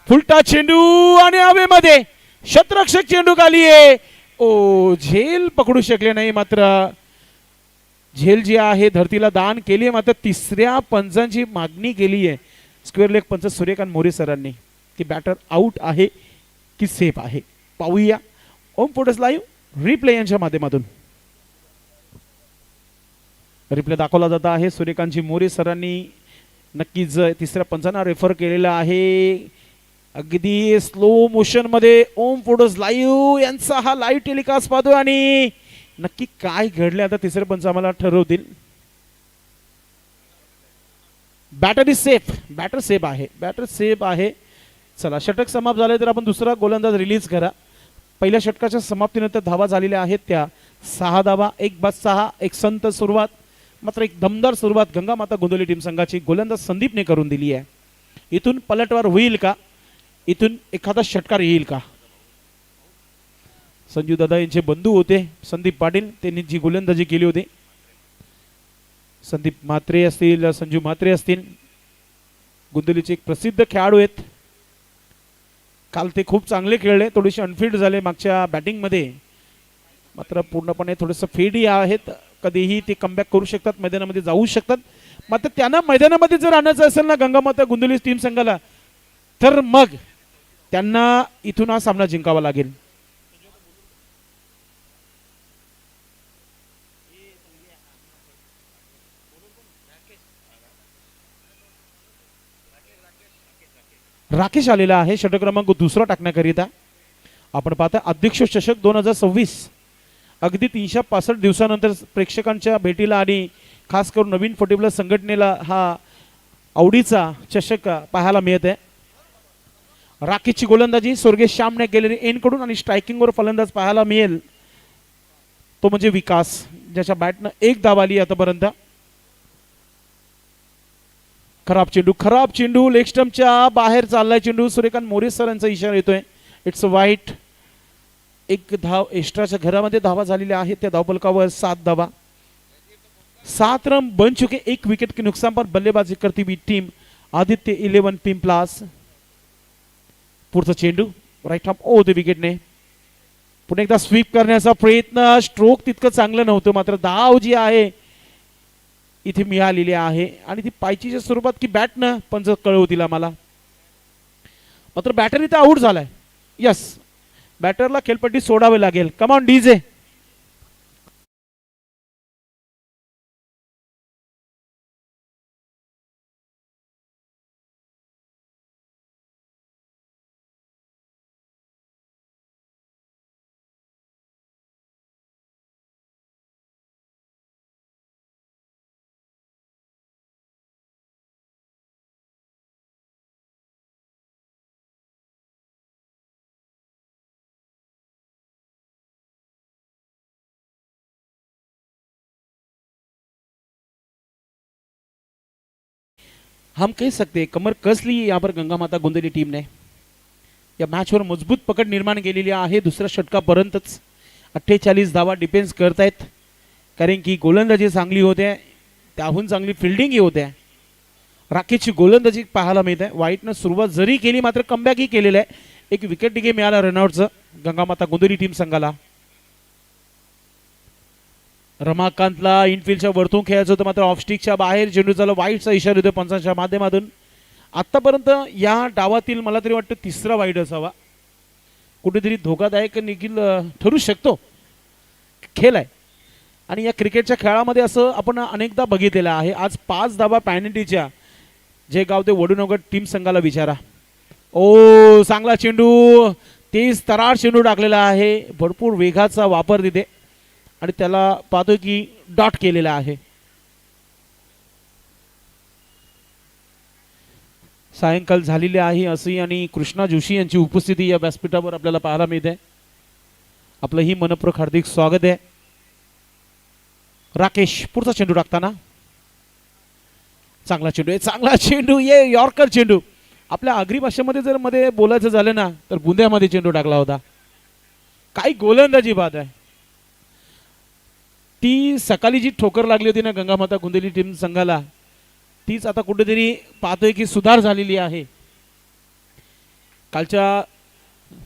Speaker 1: फुलटा चेंडू आणि हवेमध्ये. शतरक्षक चेंडू खाली आहे. ओ झेल पकडू शकले नाही, मात्र झेल जी आहे धरतीला दान केली आहे. मात्र तिसऱ्या पंचांची मागणी केली आहे स्क्वेअर लेग पंच सूर्यकांत मोरे सरांनी की बॅटर आउट आहे की सेफ आहे. पाहूया ओम फोटोस लाईव्ह रिप्ले यांच्या माध्यमातून. रिप्ले दाखवला जात आहे. सूर्यकांतजी मोरे सरांनी नक्कीच तिसऱ्या पंचांना रेफर केलेला आहे. अगदी स्लो मोशन मध्ये ओम फोटोस लाईव्ह यांचा हा लाईव्ह टेलिकास्ट पाहतोय आणि नक्की काय घडले आता तिसरे पंच आम्हाला ठरवतील. Batter is safe. Batter safe आहे. चला षटक समाप्त झाले तर आपण दुसरा गोलंदाज रिलीज करा. पहिल्या षटकाच्या समाप्तीनंतर धावा झालेल्या आहेत त्या 6 धावा. एक बाद 6, एक संत सुरुवात. मात्र एक दमदार सुरुवात गंगामाता गोंदवली टीम संघाची गोलंदाज संदीपने करून दिली आहे. इथून पलटवार होईल का, इथून एखादा षटकार येईल का. संजू दादा यांचे बंधू होते संदीप पाटील, त्यांनी जी गोलंदाजी केली होती. संदीप म्हात्रे असतील, संजू म्हात्रे असतील, गोंदवलीचे एक प्रसिद्ध खेळाडू आहेत. काल ते खूप चांगले खेळले, थोडेसे अनफिट झाले मागच्या बॅटिंग मध्ये, मात्र पूर्णपणे थोडंसं फेडी आहेत कधीही ते कमबॅक करू शकतात, मैदानामध्ये जाऊ शकतात. मात्र त्यांना मैदानामध्ये जर आणायचं असेल ना गंगामाता गोंदिवली टीम संघाला, तर मग त्यांना इथून हा सामना जिंकावा लागेल. राकेश आलेला आहे षटक क्रमांक दुसरा टाकण्याकरिता. आपण पाहता अध्यक्ष चषक 2026 अगदी 365 दिवसानंतर प्रेक्षकांच्या भेटीला आणि खास करून नवीन फुटबॉल संघटनेला हा आवडीचा चषक पाहायला मिळत आहे. राकेशची गोलंदाजी स्वर्गीय श्यामने केलेली एनकडून आणि स्ट्रायकिंगवर फलंदाज पाहायला मिळेल तो म्हणजे विकास, ज्याच्या बॅटनं एक धाव आली आतापर्यंत. खराब चेंडू लेग स्टंपच्या बाहेर चाललाय चेंडू. सूर्यकांत मोरे सर यांचा इशारा येतोय. इट्स वाईट. एक धाव एक्स्ट्राच्या घरामध्ये धावा झालेल्या आहेत. त्या धावफलकावर 7 धावा, 7 रन बन चुके. एक विकेट के नुकसान पर बल्लेबाजी करती हुई टीम आदित्य 11 पिंपलास. पुढचा चेंडू राईट हाफ ओ द विकेटने. पुन्हा एकदा स्वीप करण्याचा प्रयत्न. स्ट्रोक तितकं चांगलं नव्हतं, मात्र धाव जी आहे इथे मिळालेली आहे आणि ती पायचीच्या स्वरूपात की बॅटनं पंच कळवतील आम्हाला. मात्र बॅटर इथे आउट झालाय. यस, बॅटरला खेळपट्टी सोडावी लागेल. Come on DJ. हम कह सकते हैं कमर कस ली यहाँ पर गंगा माता गोंदिवली टीम ने. या मॅचवर मजबूत पकड निर्माण केलेली आहे. दुसऱ्या षटकापर्यंतच 48 धावा डिफेन्स करतायत, कारण की गोलंदाजी चांगली होते, त्याहून चांगली फिल्डिंगही होते. राकेशची गोलंदाजी पाहायला मिळते. वाईटनं सुरुवात जरी केली मात्र कमबॅकही केलेलं आहे. एक विकेट टिके मिळाला रनआउटचं गंगामाता गोंदिवली टीम संघाला. रमाकांतला इनफिल्डच्या वरतून खेळायचं होतं, मात्र ऑफस्टिकच्या बाहेर चेंडू झाला. वाईटचा इशारा देतो पंचांच्या माध्यमातून. आतापर्यंत या डावातील मला तरी वाटतं तिसरा वाईट असावा. कुठेतरी धोकादायक निखिल ठरू शकतो खेळ आहे. आणि या क्रिकेटच्या खेळामध्ये असं आपण अनेकदा बघितलेलं आहे. आज 5 धावा पॅनल्टीच्या जे गाव ते वडूनगर टीम संघाला विचारा. ओ चांगला चेंडू, तेज तरार चेंडू टाकलेला आहे. भरपूर वेगाचा वापर तिथे आणि त्याला पाहतोय की डॉट केलेला आहे. सायंकाळ झालेली आहे अशी आणि कृष्णा जोशी यांची उपस्थिती या व्यासपीठावर आपल्याला पाहायला मिळते. आपलंही मनपूर्वक हार्दिक स्वागत आहे. राकेश पुढचा चेंडू टाकताना चांगला चेंडू आहे, चांगला चेंडू ये यॉर्कर चेंडू. आपल्या आगरी भाषेमध्ये जर मध्ये बोलायचं झालं ना तर बुंद्यामध्ये चेंडू टाकला होता. काही गोलंदाजी बाद आहे. ती सकाळी जी ठोकर लागली होती ना गंगामाता गोंदिवली टीम संघाला, तीच आता कुठेतरी पाहतोय की सुधार झालेली आहे. कालच्या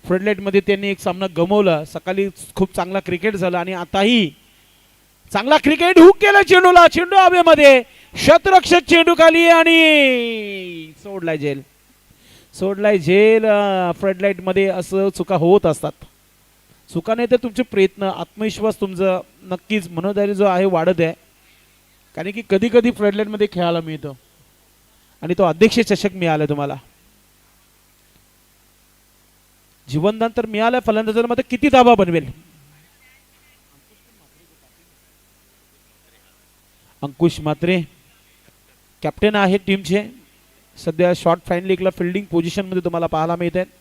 Speaker 1: फ्लडलाईटमध्ये त्यांनी एक सामना गमावला. सकाळी खूप चांगला क्रिकेट झाला आणि आताही चांगला क्रिकेट. हुक केला चेंडूला, चेंडू हवेमध्ये, शतरक्षक चेंडू खाली आणि सोडलाय झेल. फ्लडलाईटमध्ये असं चुका होत असतात. चुका नाही तर तुमचे प्रयत्न, आत्मविश्वास तुमचं नक्कीच मनोधैर्य जो आहे वाढत आहे. कारण की कधी कधी फ्लडलाईटमध्ये खेळायला मिळतं आणि तो अध्यक्ष चषक मिळाला तुम्हाला. जीवनदान तर मिळालं. फलंदाजांमध्ये किती धावा बनवेल. अंकुश म्हात्रे कॅप्टन आहे टीमचे. सध्या शॉर्ट फाईन लीगला फिल्डिंग पोझिशन मध्ये तुम्हाला पाहायला मिळत आहेत.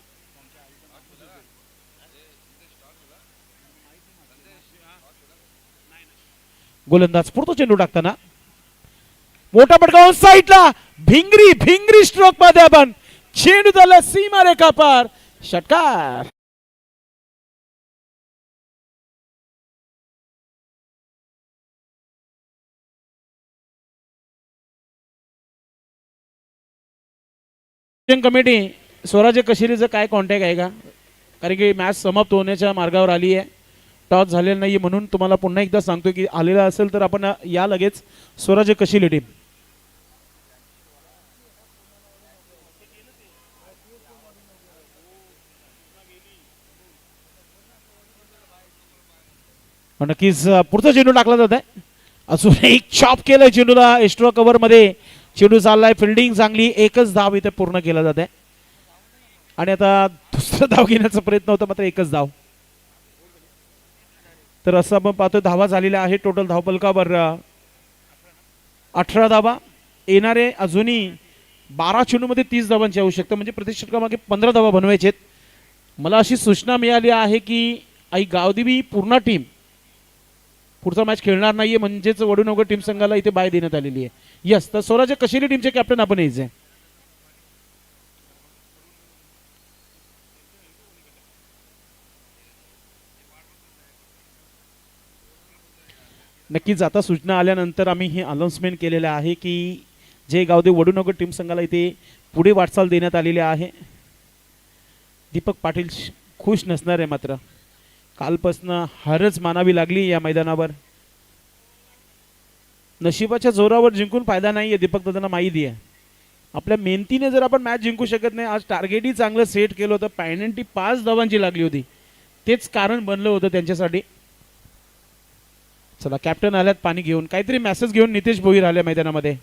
Speaker 1: गोलंदाज पुढतो चेंडू टाकताना मोठा पटकावून साईडला भिंगरी स्ट्रोक मध्ये आपण चेंडू झाला सीमा रेखा पार. षटकार. कमिटी स्वराज्य कशेरीचं काय कॉन्टॅक्ट आहे का, कारण की मॅच समाप्त होण्याच्या मार्गावर आली आहे. टॉस झालेला नाही म्हणून तुम्हाला पुन्हा एकदा सांगतो की आलेला असेल तर आपण या लगेच स्वराज्य कशिले टीम. नक्कीच पुढचा चेंडू टाकला जात आहे. अजून एक चॉप केलंय चेंडूला एक्स्ट्रा कव्हर मध्ये. चेंडू चाललाय, फिल्डिंग चांगली, एकच धाव इथे पूर्ण केला जात आहे. आणि आता दुसरा धाव घेण्याचा प्रयत्न होता मात्र एकच धाव. तर असं आपण पाहतो धावा झालेल्या आहे टोटल धावपलकावर 18 धावा. येणारे अजूनही 12 चेंडूमध्ये 30 धावांची आवश्यकता, म्हणजे प्रति षटकामागे 15 धावा बनवायचे. मला अशी सूचना मिळाली आहे की आई गावदेवी पूर्ण टीम पुढचा मॅच खेळणार नाहीये, म्हणजेच वडूनगर टीम संघाला इथे बाय देण्यात आलेली आहे. यस, तर स्वराज्य कशिले टीमचे कॅप्टन आपण यायचे. नक्कीच आता सूचना आल्यानंतर आम्ही हे अनाउन्समेंट केलेलं आहे की जे गावदेव वडूनगर टीम संघाला इथे पुढे वाटचाल देण्यात आलेली आहे. दीपक पाटील खुश नसणार आहे, मात्र कालपासनं हारच मानावी लागली या मैदानावर. नशिबाच्या जोरावर जिंकून फायदा नाही आहे, दीपक दादांना माहिती आहे. आपल्या मेहनतीने जर आपण मॅच जिंकू शकत नाही, आज टार्गेटही चांगलं सेट केलं होतं, पेनल्टी 5 धावांची लागली होती, तेच कारण बनलं होतं त्यांच्यासाठी. चला कॅप्टन आल्यात पाणी घेऊन, काहीतरी मेसेज घेऊन नितेश भोईर आले मैदानामध्ये.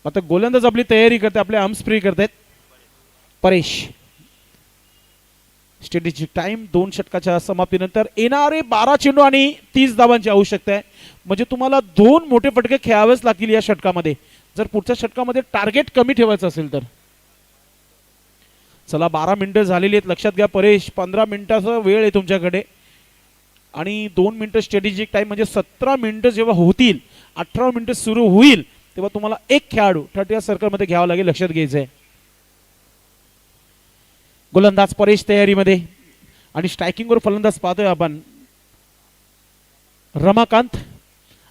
Speaker 1: आता गोलंदाज आपली तयारी करते, आपले आर्म्स फ्री करतायत परेश. स्ट्रॅटेजिक टाइम 2 षटकाच्या समाप्तीनंतर येणारे 12 चेंडू आणि 30 धावांची आवश्यकता आहे. म्हणजे तुम्हाला 2 मोठे फटके खेळावेच लागतील या षटकामध्ये जर पुढच्या षटकामध्ये टार्गेट कमी ठेवायचं असेल तर. चला 12 मिनिटं झालेली आहेत, लक्षात घ्या परेश. 15 मिनिटाचा वेळ आहे तुमच्याकडे आणि 2 मिनिटं स्ट्रॅटेजिक टाइम, म्हणजे 17 मिनिटं जेव्हा होतील, 18 मिनिटं सुरू होईल तेव्हा तुम्हाला एक खेळाडू 30 सर्कलमध्ये घ्यावा लागेल, लक्षात घ्यायचं आहे. गोलंदाज परेश तयारीमध्ये आणि स्ट्रायकिंगवर फलंदाज पाहतोय आपण रमाकांत.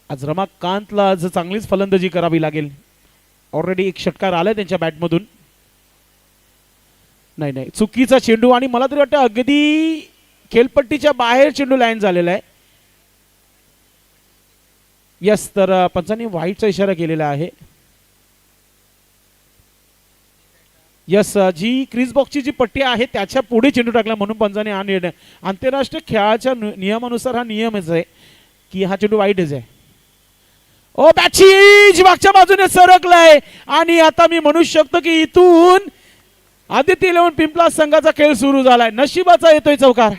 Speaker 1: आज रमाकांतला आज चांगलीच फलंदाजी करावी लागेल. ऑलरेडी एक षटकार आलाय त्यांच्या बॅटमधून. नाही, चुकीचा चेंडू आणि मला तरी वाटतं अगदी खेळपट्टीच्या बाहेर चेंडू लँड झालेला आहे. यस, तर पंचांनी व्हाईटचा इशारा केलेला आहे. यस, जी क्रीज बॉक्सची जी पट्टी आहे त्याच्या पुढे चेंडू टाकला म्हणून पंचांनी हा निर्णय. आंतरराष्ट्रीय खेळाच्या नियमानुसार हा नियमच आहे की हा चेंडू वाईटच आहे. ओ बॅची मागच्या बाजूने सरकलाय आणि आता मी म्हणू शकतो की इथून आदित्य इलेव्हन पिंपला संघाचा खेळ सुरू झालाय. नशिबाचा येतोय चौकार.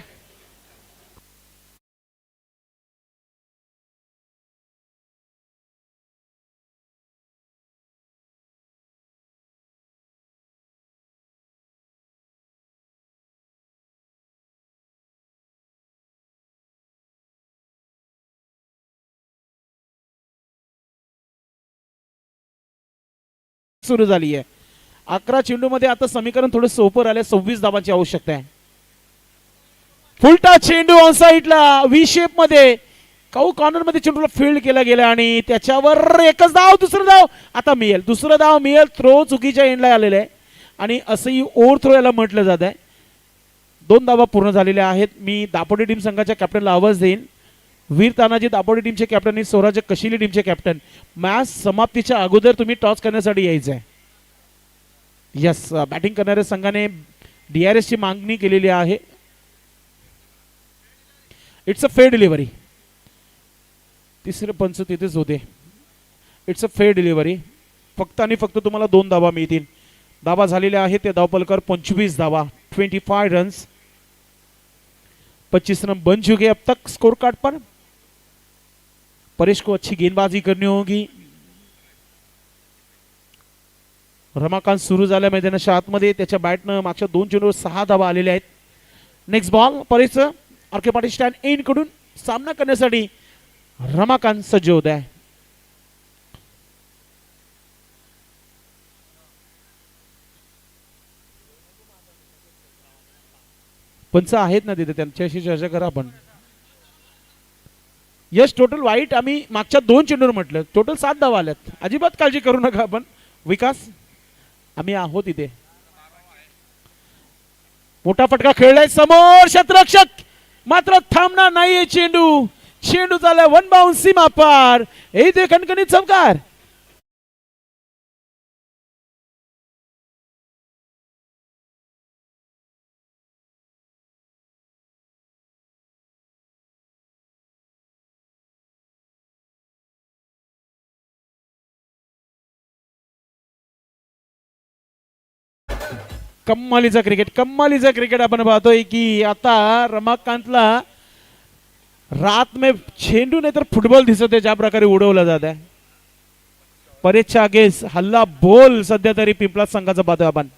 Speaker 1: सुरू झाली आहे. 11 चेंडू मध्ये आता समीकरण थोडं सोपं आलं. 26 धावांची आवश्यकता आहे. फुलटा चेंडू ऑन साइडला व्ही शेप मध्ये काऊ कॉर्नर मध्ये चेंडूला फील्ड केला गेला आणि त्याच्यावर एकच धाव. दुसरं धाव आता मिळेल, दुसरं धाव मिळेल. थ्रो चुकीच्या एंडला आलेला आहे आणि असंही ओव्हर थ्रो याला म्हटलं जात आहे. 2 धावा पूर्ण झालेल्या आहेत. मी दापोडी टीम संघाच्या कॅप्टनला आवाज देईन. वीर तानाजी दापोडी टीमचे कॅप्टन आणि स्वराज्य कशिले टीमचे कॅप्टन. मॅच समाप्तीच्या अगोदर तुम्ही टॉस करण्यासाठी यायचं आहे. यस, बॅटिंग करणाऱ्या संघाने DRS ची मागणी केलेली आहे. It's a fair delivery. तिसरे पंच तिथेच होते. It's a fair delivery. फक्त आणि फक्त तुम्हाला 2 धावा मिळतील. धावा झालेल्या आहेत ते धावपलकर 25 धावा, 25 रन्स. 25 रन बन चुके अब तक स्कोर कार्ड पर. परेश को अच्छी गेंदबाजी करनी होगी. रमाकांत सुरू झाल्या मैदानाच्या आतमध्ये. त्याच्या बॅटनं मागच्या 2 चेंडूवर 6 धावा आलेल्या आहेत. Next ball Paresh. RK Patil stand end कडून सामना करण्यासाठी रमाकांत सज्ज होत आहे. पंच आहेत ना तिथे, त्यांच्याशी चर्चा करा आपण. यस, टोटल वाईट आम्ही मागच्या 2 चेंडूवर म्हटलं. टोटल 7 धावा आल्यात. अजिबात काळजी करू नका आपण. विकास आम्ही आहोत इथे. मोठा फटका खेळलाय समोर. क्षेत्ररक्षक मात्र थांबणार नाहीये चेंडू. चेंडू झाला वन बाउंड सीमा पार. येथे कणकणीत चमकार. कम्मालीचा क्रिकेट आपण पाहतोय की आता रमाकांतला रात में चेंडू नाही तर फुटबॉल दिसत आहे ज्या प्रकारे उडवला जात आहे. परेशच्या आगेस हल्ला बोल सध्या तरी पिंपळा संघाचा पाहतोय आपण.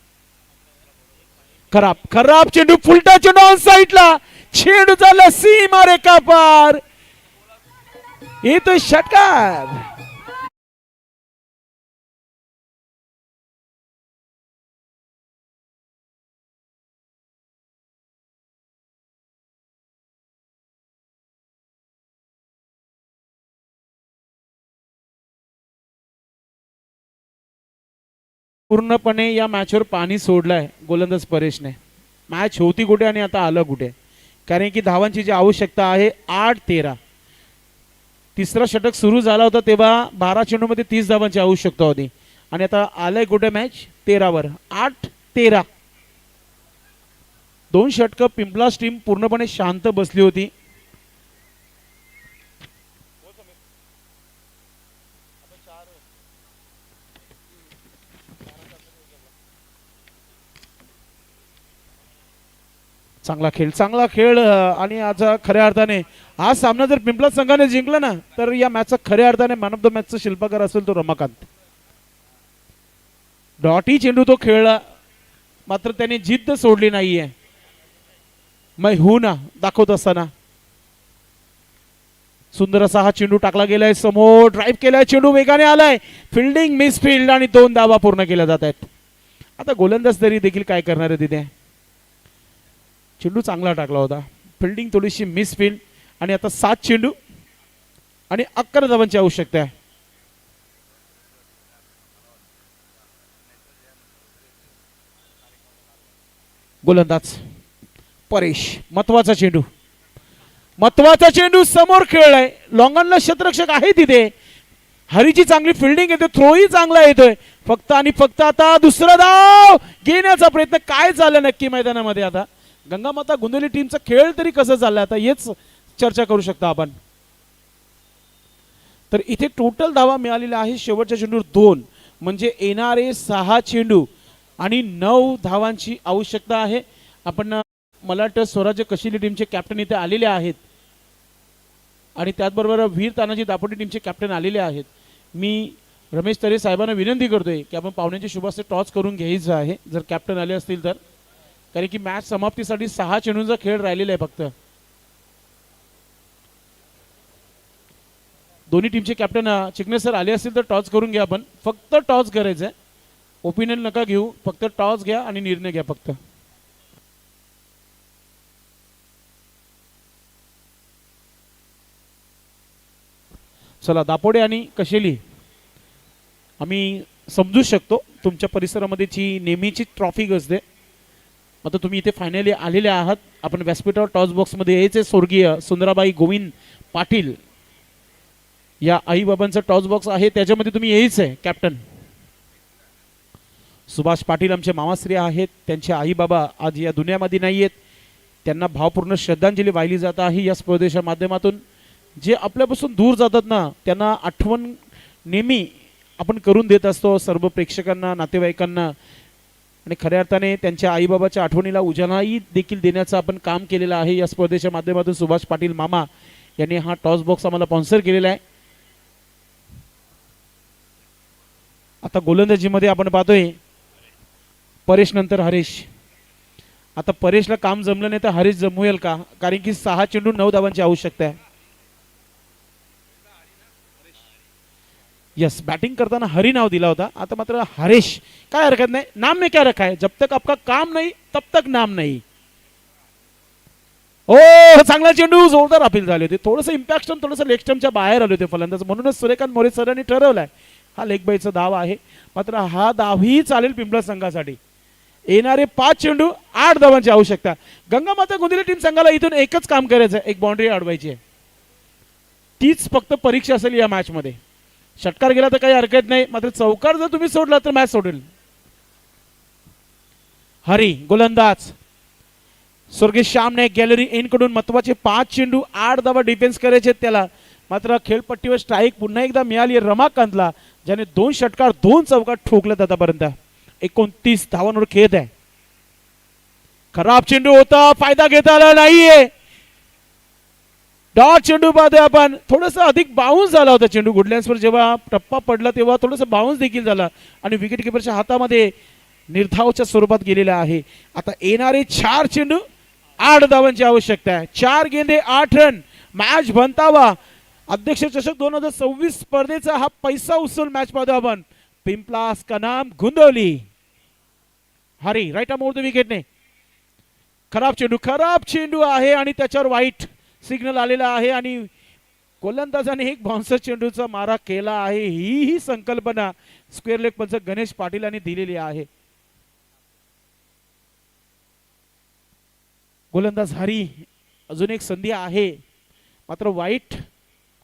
Speaker 1: खराब चेंडू फुलटा चेंडू ऑन साईडला. चेंडू झाला सीमा रेखा पार. येतोय षटकार. पूर्णपणे या मॅचवर पाणी सोडलंय गोलंदाज परेशने. मॅच होती कुठे आणि आता आलं कुठे. कारण की धावांची जी आवश्यकता आहे 8-13. तिसरा षटक सुरू झाला होता तेव्हा 12 चेंडूमध्ये 30 धावांची आवश्यकता होती आणि आता आलंय कुठे मॅच 13वर. 8-13. 2 षटक पिंपलास टीम पूर्णपणे शांत बसली होती. चांगला खेळ आणि आज खऱ्या अर्थाने हा सामना जर पिंपलास संघाने जिंकला ना तर या मॅचचा खऱ्या अर्थाने मॅन ऑफ द मॅचचा शिल्पकार असेल तो रमाकांत. डॉटी चेंडू तो खेळला मात्र त्याने जिद्द सोडली नाहीये. मै हू ना दाखवत असताना सुंदर असा हा चेंडू टाकला गेलाय समोर. ड्राईव्ह केलाय चेंडू वेगाने आलाय. फिल्डिंग मिसफिल्ड आणि 2 धावा पूर्ण केल्या जात आहेत. आता गोलंदाज तरी देखील काय करणार आहे तिथे. चेंडू चांगला टाकला होता. फिल्डिंग थोडीशी मिसफिल्ड आणि आता 7 चेंडू आणि 11 धावांची आवश्यकता आहे. गोलंदाज परेश. महत्वाचा चेंडू समोर खेळलाय. लॉंगॉनला क्षेत्ररक्षक आहे तिथे. हरीची चांगली फिल्डिंग येते. थ्रोही चांगला येतोय. फक्त आता दुसरा धाव घेण्याचा प्रयत्न. काय झालं नक्की मैदानामध्ये. आता गंगामाता गोंदिवली टीमचा खेळ तरी कसं चाललाय आता हेच चर्चा करू शकता आपण. तर इथे टोटल धावा मिळालेल्या आहे शेवटच्या चेंडूवर 2 म्हणजे येणारे 6 चेंडू आणि 9 धावांची आवश्यकता आहे. आपण मला वाटतं स्वराज्य कशिली टीमचे कॅप्टन इथे आलेले आहेत आणि त्याचबरोबर वीर तानाजी दापोटी टीमचे कॅप्टन आलेले आहेत. मी रमेश तरे साहेबांना विनंती करतोय की आपण पाहुण्यांचे शुभास्ते टॉस करून घ्यायचं आहे जर कॅप्टन आले असतील तर. कारण की मॅच समाप्तीसाठी 6 चेंडूंचा खेळ राहिलेला आहे फक्त. दोन्ही टीमचे कॅप्टन चिकणे सर आले असतील तर टॉस करून घ्या. आपण फक्त टॉस करायचं आहे. ओपिनियन नका घेऊ. फक्त टॉस घ्या आणि निर्णय घ्या फक्त. चला दापोडे आणि कशेली आम्ही समजू शकतो तुमच्या परिसरामध्ये जी नेहमीची ट्रॉफी गजते. आता तुम्ही इथे फायनली आलेले आहात. आपण व्यासपीठावर टॉस बॉक्समध्ये यायचे. स्वर्गीय सुंदराबाई गोविंद पाटील या आईबाबांचा टॉस बॉक्स आहे त्याच्यामध्ये तुम्ही यायचं कॅप्टन. सुभाष पाटील आमचे मामाश्री आहेत. त्यांचे आई बाबा आज या दुनियामध्ये नाही आहेत. त्यांना भावपूर्ण श्रद्धांजली वाहिली जात आहे या स्पर्धेच्या माध्यमातून. जे आपल्यापासून दूर जातात ना त्यांना आठवण नेहमी आपण करून देत असतो सर्व प्रेक्षकांना नातेवाईकांना. आणि खऱ्या अर्थाने त्यांच्या आईबाबाच्या आठवणीला उजाळाही देखील देण्याचं आपण काम केलेलं आहे या स्पर्धेच्या माध्यमातून. सुभाष पाटील मामा यांनी हा टॉस बॉक्स आम्हाला स्पॉन्सर केलेला आहे. आता गोलंदाजीमध्ये आपण पाहतोय परेश नंतर हरीश. आता परेशला काम जमलं नाही तर हरीश जमवेल का. कारण की 6 चेंडू 9 धावांची आवश्यकता आहे. यस बॅटिंग करताना हरी नाव दिला होता. आता मात्र हरीश. काय हरकत नाही. नाम में क्या रखा है. जब तक आपका काम नहीं तब तक नाम नहीं. ओ चांगला चेंडू. जोरदार अपील झाले होते. थोडंसं इम्पॅक्ट स्टंप थोडंसं लेग स्टंपच्या बाहेर आले होते फलंदाज. म्हणूनच सूर्यकांत मोरे सरांनी ठरवलाय हा लेग बाईचा धाव आहे. मात्र हा धावही चालेल पिंपळा संघासाठी. येणारे 5 चेंडू 8 धावांची आवश्यकता. गंगामाता गोंदिवली टीम संघाला इथून एकच काम करायचं आहे, एक बाउंड्री अडवायची आहे. तीच फक्त परीक्षा असेल या मॅच मध्ये. षटकार गेला तर काही हरकत नाही, मात्र चौकार जर तुम्ही सोडला तर मॅच सोडेल. हरी गोलंदाज, स्वर्गीय श्यामने गॅलरी इन कडून महत्वाचे 5 चेंडू 8 धावा डिफेन्स करायचे त्याला. मात्र खेळपट्टीवर स्ट्राईक पुन्हा एकदा मिळाली रमाकांतला, ज्याने 2 षटकार 2 चौकार ठोकले आतापर्यंत. 29 धावांवर खेद आहे. खराब चेंडू होता, फायदा घेता आला नाहीये. डॉट चेंडू पाहतोय आपण, थोडस अधिक बाउन्स झाला होता चेंडू. गुडलँड्सवर जेव्हा टप्पा पडला तेव्हा थोडस बाउन्स देखील झाला आणि विकेट किपरच्या हातामध्ये निर्धावच्या स्वरूपात गेलेला आहे. आता येणारे 4 चेंडू 8 धावांची आवश्यकता आहे. 4 गेंदे 8 रन, मॅच बनतावा. अध्यक्ष चषक 2026 स्पर्धेचा हा पैसा उचल मॅच पाहतो आपण. पिंपलास का नाम गोंदिवली. हरी राईट मोड विकेटने. खराब चेंडू आहे आणि त्याच्यावर वाईट सिग्नल आलेला आहे आणि गोलंदाजाने एक बाउन्सर चेंडूचा मारा केला आहे. ही संकल्पना स्क्वेअर लेग पंच गणेश पाटील यांनी दिलेली आहे. गोलंदाज हरी, अजून एक संधी आहे, मात्र वाईट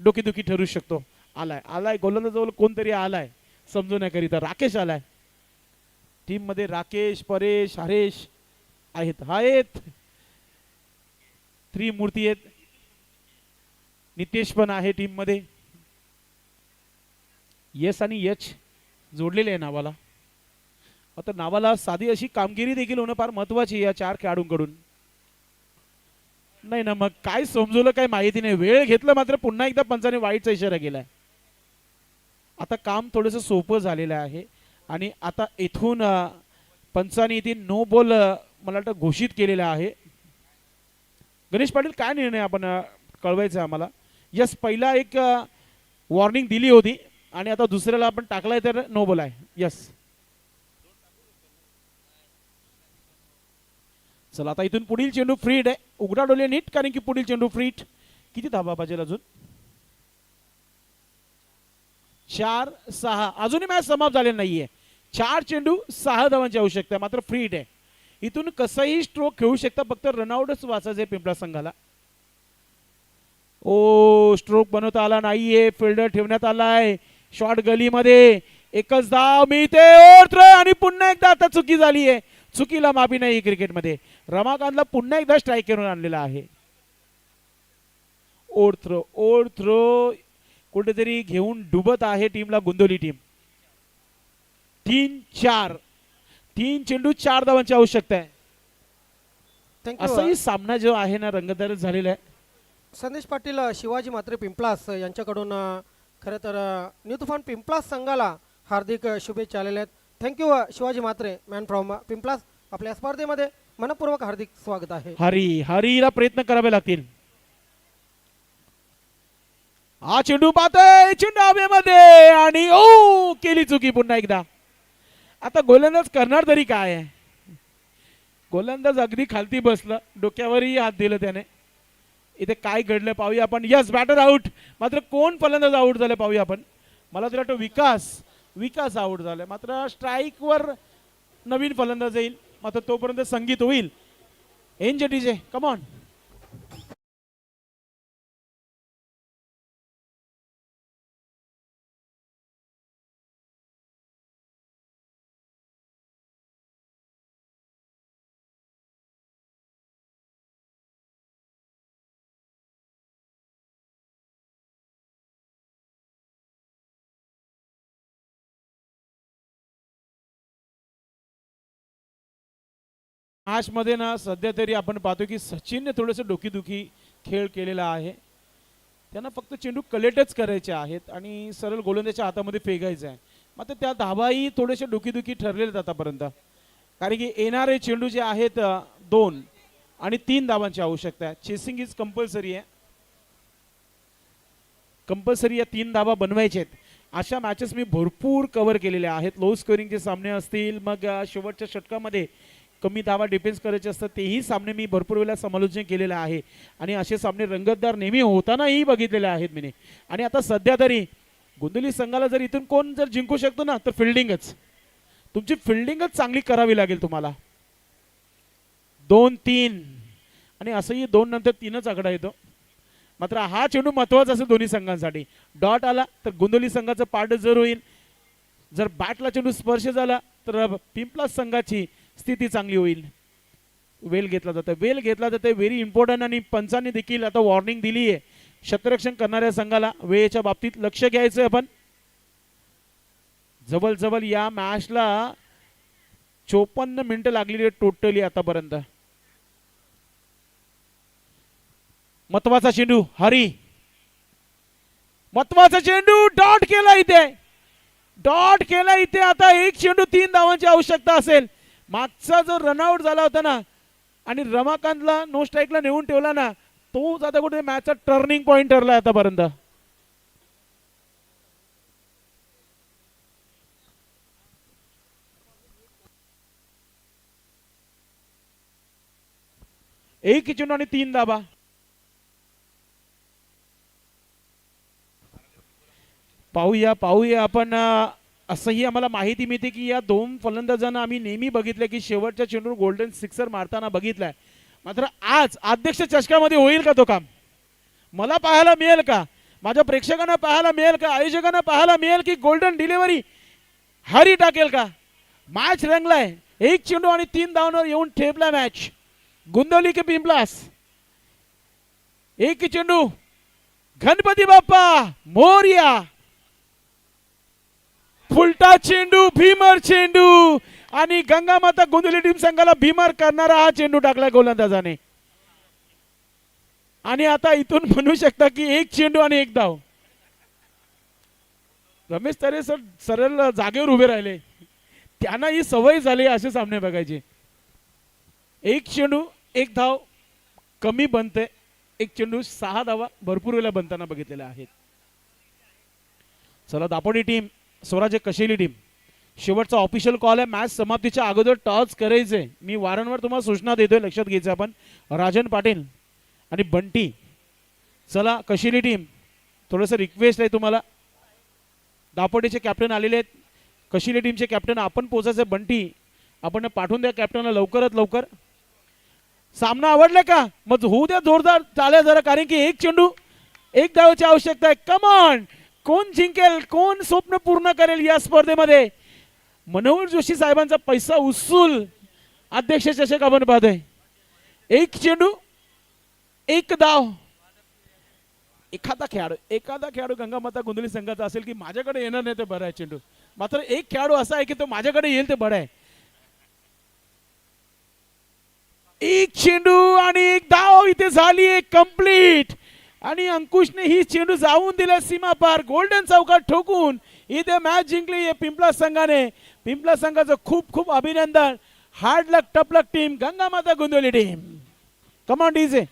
Speaker 1: डोकीदुखी ठरू शकतो. आलाय गोलंदाजाजवळ कोणतरी आलाय समजवण्याकरिता. राकेश आलाय टीम मध्ये. राकेश, परेश, हरेश आहेत. त्रिमूर्ती आहेत. नितेश पण आहे टीम मध्ये. यस आणि यच जोडलेले आहे नावाला. आता नावाला साधी अशी कामगिरी देखील होणं फार महत्वाची या 4 खेळाडूंकडून. नाही ना, मग काय समजवलं काय माहिती नाही. वेळ घेतलं, मात्र पुन्हा एकदा पंचाने वाईटचा इशारा केलाय. आता काम थोडस सोपं झालेलं आहे आणि आता इथून पंचाने इथे नो बॉल मला वाटतं घोषित केलेला आहे. गणेश पाटील काय निर्णय आपण कळवायचा आम्हाला. यस, पहिला एक वॉर्निंग दिली होती आणि आता दुसऱ्याला आपण टाकलाय तर नो बॉल आहे. यस, चला आता इथून पुढील चेंडू फ्रीड आहे. उघडा डोले नीट, कारण की पुढील चेंडू फ्रीड. किती धावा पाहिजे अजून? 4-6. अजूनही मॅच समाप्त झालेला नाहीये. 4 चेंडू 6 धावांची आवश्यकता आहे, मात्र फ्रीड आहे. इथून कसंही स्ट्रोक खेळू शकता, फक्त रनआउटच वाचायचे पिंपळा संघाला. ओ, स्ट्रोक बनवता आला नाहीये. फिल्डर ठेवण्यात आलाय शॉर्ट गलीमध्ये. एकच धाव मिळते आणि पुन्हा एकदा आता चुकी झाली आहे. चुकीला माफी नाही क्रिकेटमध्ये. रमाकांतला पुन्हा एकदा स्ट्राईक करून आणलेला आहे. ओव्हर थ्रो कुठेतरी घेऊन डुबत आहे टीमला गोंदिवली टीम. 3-4. 3 चेंडू 4 धावांची आवश्यकता आहे. असाही सामना जो आहे ना रंगतदार झालेला आहे.
Speaker 2: संदेश पाटील, शिवाजी मात्रे पिंपलास यांच्याकडून खरं तर न्यू तुफान पिंपलास संघाला हार्दिक शुभेच्छा आलेल्या आहेत. Thank you Shivaji Matre, man from Pimplas. आपल्या स्पर्धेमध्ये मनपूर्वक हार्दिक स्वागत आहे.
Speaker 1: हरीला प्रयत्न करावे लागतील. हा चेंडू पाहतोय, चेंडू हवेमध्ये आणि ओ केली चुकी पुन्हा एकदा. आता गोलंदाज करणार तरी काय आहे. गोलंदाज अगदी खालती बसलं, डोक्यावरही हात दिलं त्याने. इथे काय घडलं पाहूया आपण. Yes, batter out. मात्र कोण फलंदाज आउट झाले पाहूया आपण. मला तरी वाटतं विकास आउट झालाय. मात्र स्ट्राईक वर नवीन फलंदाज येईल, मात्र तोपर्यंत संगीत होईल. NJ DJ come on. Match मध्ये ना सध्या तरी आपण पाहतो की सचिनने थोडंसं डोकीदुखी खेळ केलेला आहे. त्यांना फक्त चेंडू कलेक्टच करायचे आहेत आणि सरळ गोलंदाजाच्या हातामध्ये फेकायचं आहे. मात्र त्या धावाही थोडेसे डोकीदुखी ठरलेले आतापर्यंत, कारण की येणारे चेंडू जे आहेत 2 आणि 3 धावांची आवश्यकता आहे. चेसिंग इज कंपल्सरी आहे. कंपल्सरी या 3 धावा बनवायचे आहेत. अशा मॅचेस मी भरपूर कव्हर केलेल्या आहेत. लो स्कोरिंगचे सामने असतील, मग शेवटच्या षटकामध्ये कमी धावा डिफेन्स करायचे असतात, तेही सामने मी भरपूर वेळा समालोचन केलेलं आहे आणि असे सामने रंगतदार नेहमी होतानाही बघितलेले आहेत मी. आणि आता सध्या तरी गोंदिवली संघाला जर इथून कोण जर जिंकू शकतो ना, तर फिल्डिंगच. तुमची फिल्डिंगच चांगली करावी लागेल तुम्हाला. 2-3 आणि असंही 2 नंतर 3च आकडा येतो. मात्र हा चेंडू महत्वाचा असेल दोन्ही संघांसाठी. डॉट आला तर गोंदवली संघाचं पारड जर होईल, जर बॅटला चेंडू स्पर्श झाला तर पिंपलास संघाची स्थिती चांगली होईल. वेल घेतला जातं व्हेरी इम्पॉर्टंट. आणि पंचांनी देखील आता वॉर्निंग दिली आहे क्षेत्ररक्षण करणाऱ्या संघाला वेळेच्या बाबतीत लक्ष घ्यायचं. आपण जवळ या मॅचला 54 मिनिटं लागलेली आहे टोटली आतापर्यंत. महत्वाचा चेंडू हरी, महत्वाचा चेंडू डॉट केला इथे. आता एक चेंडू 3 धावांची आवश्यकता असेल. मागचा जो रनआउट झाला होता ना आणि रमाकांतला नो स्ट्राईकला नेऊन ठेवला ना, तोच आता कुठे मॅचचा टर्निंग पॉइंट ठरला आतापर्यंत. एक चेंडू आणि 3 धाबा. पाहूया आपण. असंही आम्हाला माहिती मिळते की या 2 फलंदाजांना आम्ही नेहमी बघितलं की शेवटच्या चेंडूवर गोल्डन सिक्सर मारताना बघितलाय. मात्र आज अध्यक्ष चषकामध्ये होईल का तो काम? मला पाहायला मिळेल का? माझ्या प्रेक्षकांना पाहायला मिळेल का? आयोजकांना पाहायला मिळेल की गोल्डन डिलिव्हरी हरी टाकेल का? मॅच रंगलाय. एक चेंडू आणि 3 धावांवर येऊन ठेपला मॅच. गोंदवली के पिंपलास. एक चेंडू, गणपती बाप्पा मोरया. फुलटा चेंडू, भीमर चेंडू आणि गंगामाता गोंदवली टीम संघाला भीमर करणारा हा चेंडू टाकला गोलंदाजाने. आणि आता इथून म्हणू शकता की एक चेंडू आणि 1 धाव. रमेश तरे सर सरळ जागेवर उभे राहिले. त्यांना ही सवय झाली असे सामने बघायचे. एक चेंडू 1 धाव कमी बनते. एक चेंडू 6 धावा भरपूर वेळा बनताना बघितलेल्या आहेत. चला दापोडी टीम, स्वराज्य कशेली टीम, शेवटचा ऑफिशियल कॉल आहे. मॅच समाप्तीच्या अगोदर टॉस करायचे. मी वारंवार तुम्हाला सूचना देतोय, लक्षात घ्यायचं आपण. राजन पाटील आणि बंटी. चला कशेली टीम, थोडंसं रिक्वेस्ट आहे तुम्हाला. दापोडीचे कॅप्टन आलेले आहेत. कशेली टीमचे कॅप्टन आपण पोचायचे. बंटी आपण पाठवून द्या कॅप्टनला लवकरात लवकर. सामना आवडला का? मग होऊ द्या जोरदार चालेल जरा, कारण की एक चेंडू 1 धावाची आवश्यकता आहे. कमॉन, कोण जिंकेल, कोण स्वप्न पूर्ण करेल या स्पर्धेमध्ये? मनोहर जोशी साहेबांचा पैसा उसूल अध्यक्ष चषक आपण पाहतोय. एक चेंडू 1 धाव. एखादा खेळाडू गंगामाता गोंदवली संघाचा असेल की माझ्याकडे येणार नाही ते बरं आहे चेंडू. मात्र एक खेळाडू असा आहे की तो माझ्याकडे येईल ते बरं आहे. एक चेंडू आणि 1 धाव इथे झाली आहे कंप्लीट. आणि अंकुशने ही चेंडू जाऊन दिला सीमा पार, गोल्डन चौकात ठोकून इथे मॅच जिंकली आहे पिंपलास संघाने. पिंपलास संघाचं खूप खूप अभिनंदन. Hard luck, tough luck team, Gangamata Gondavali team. Come on DJ.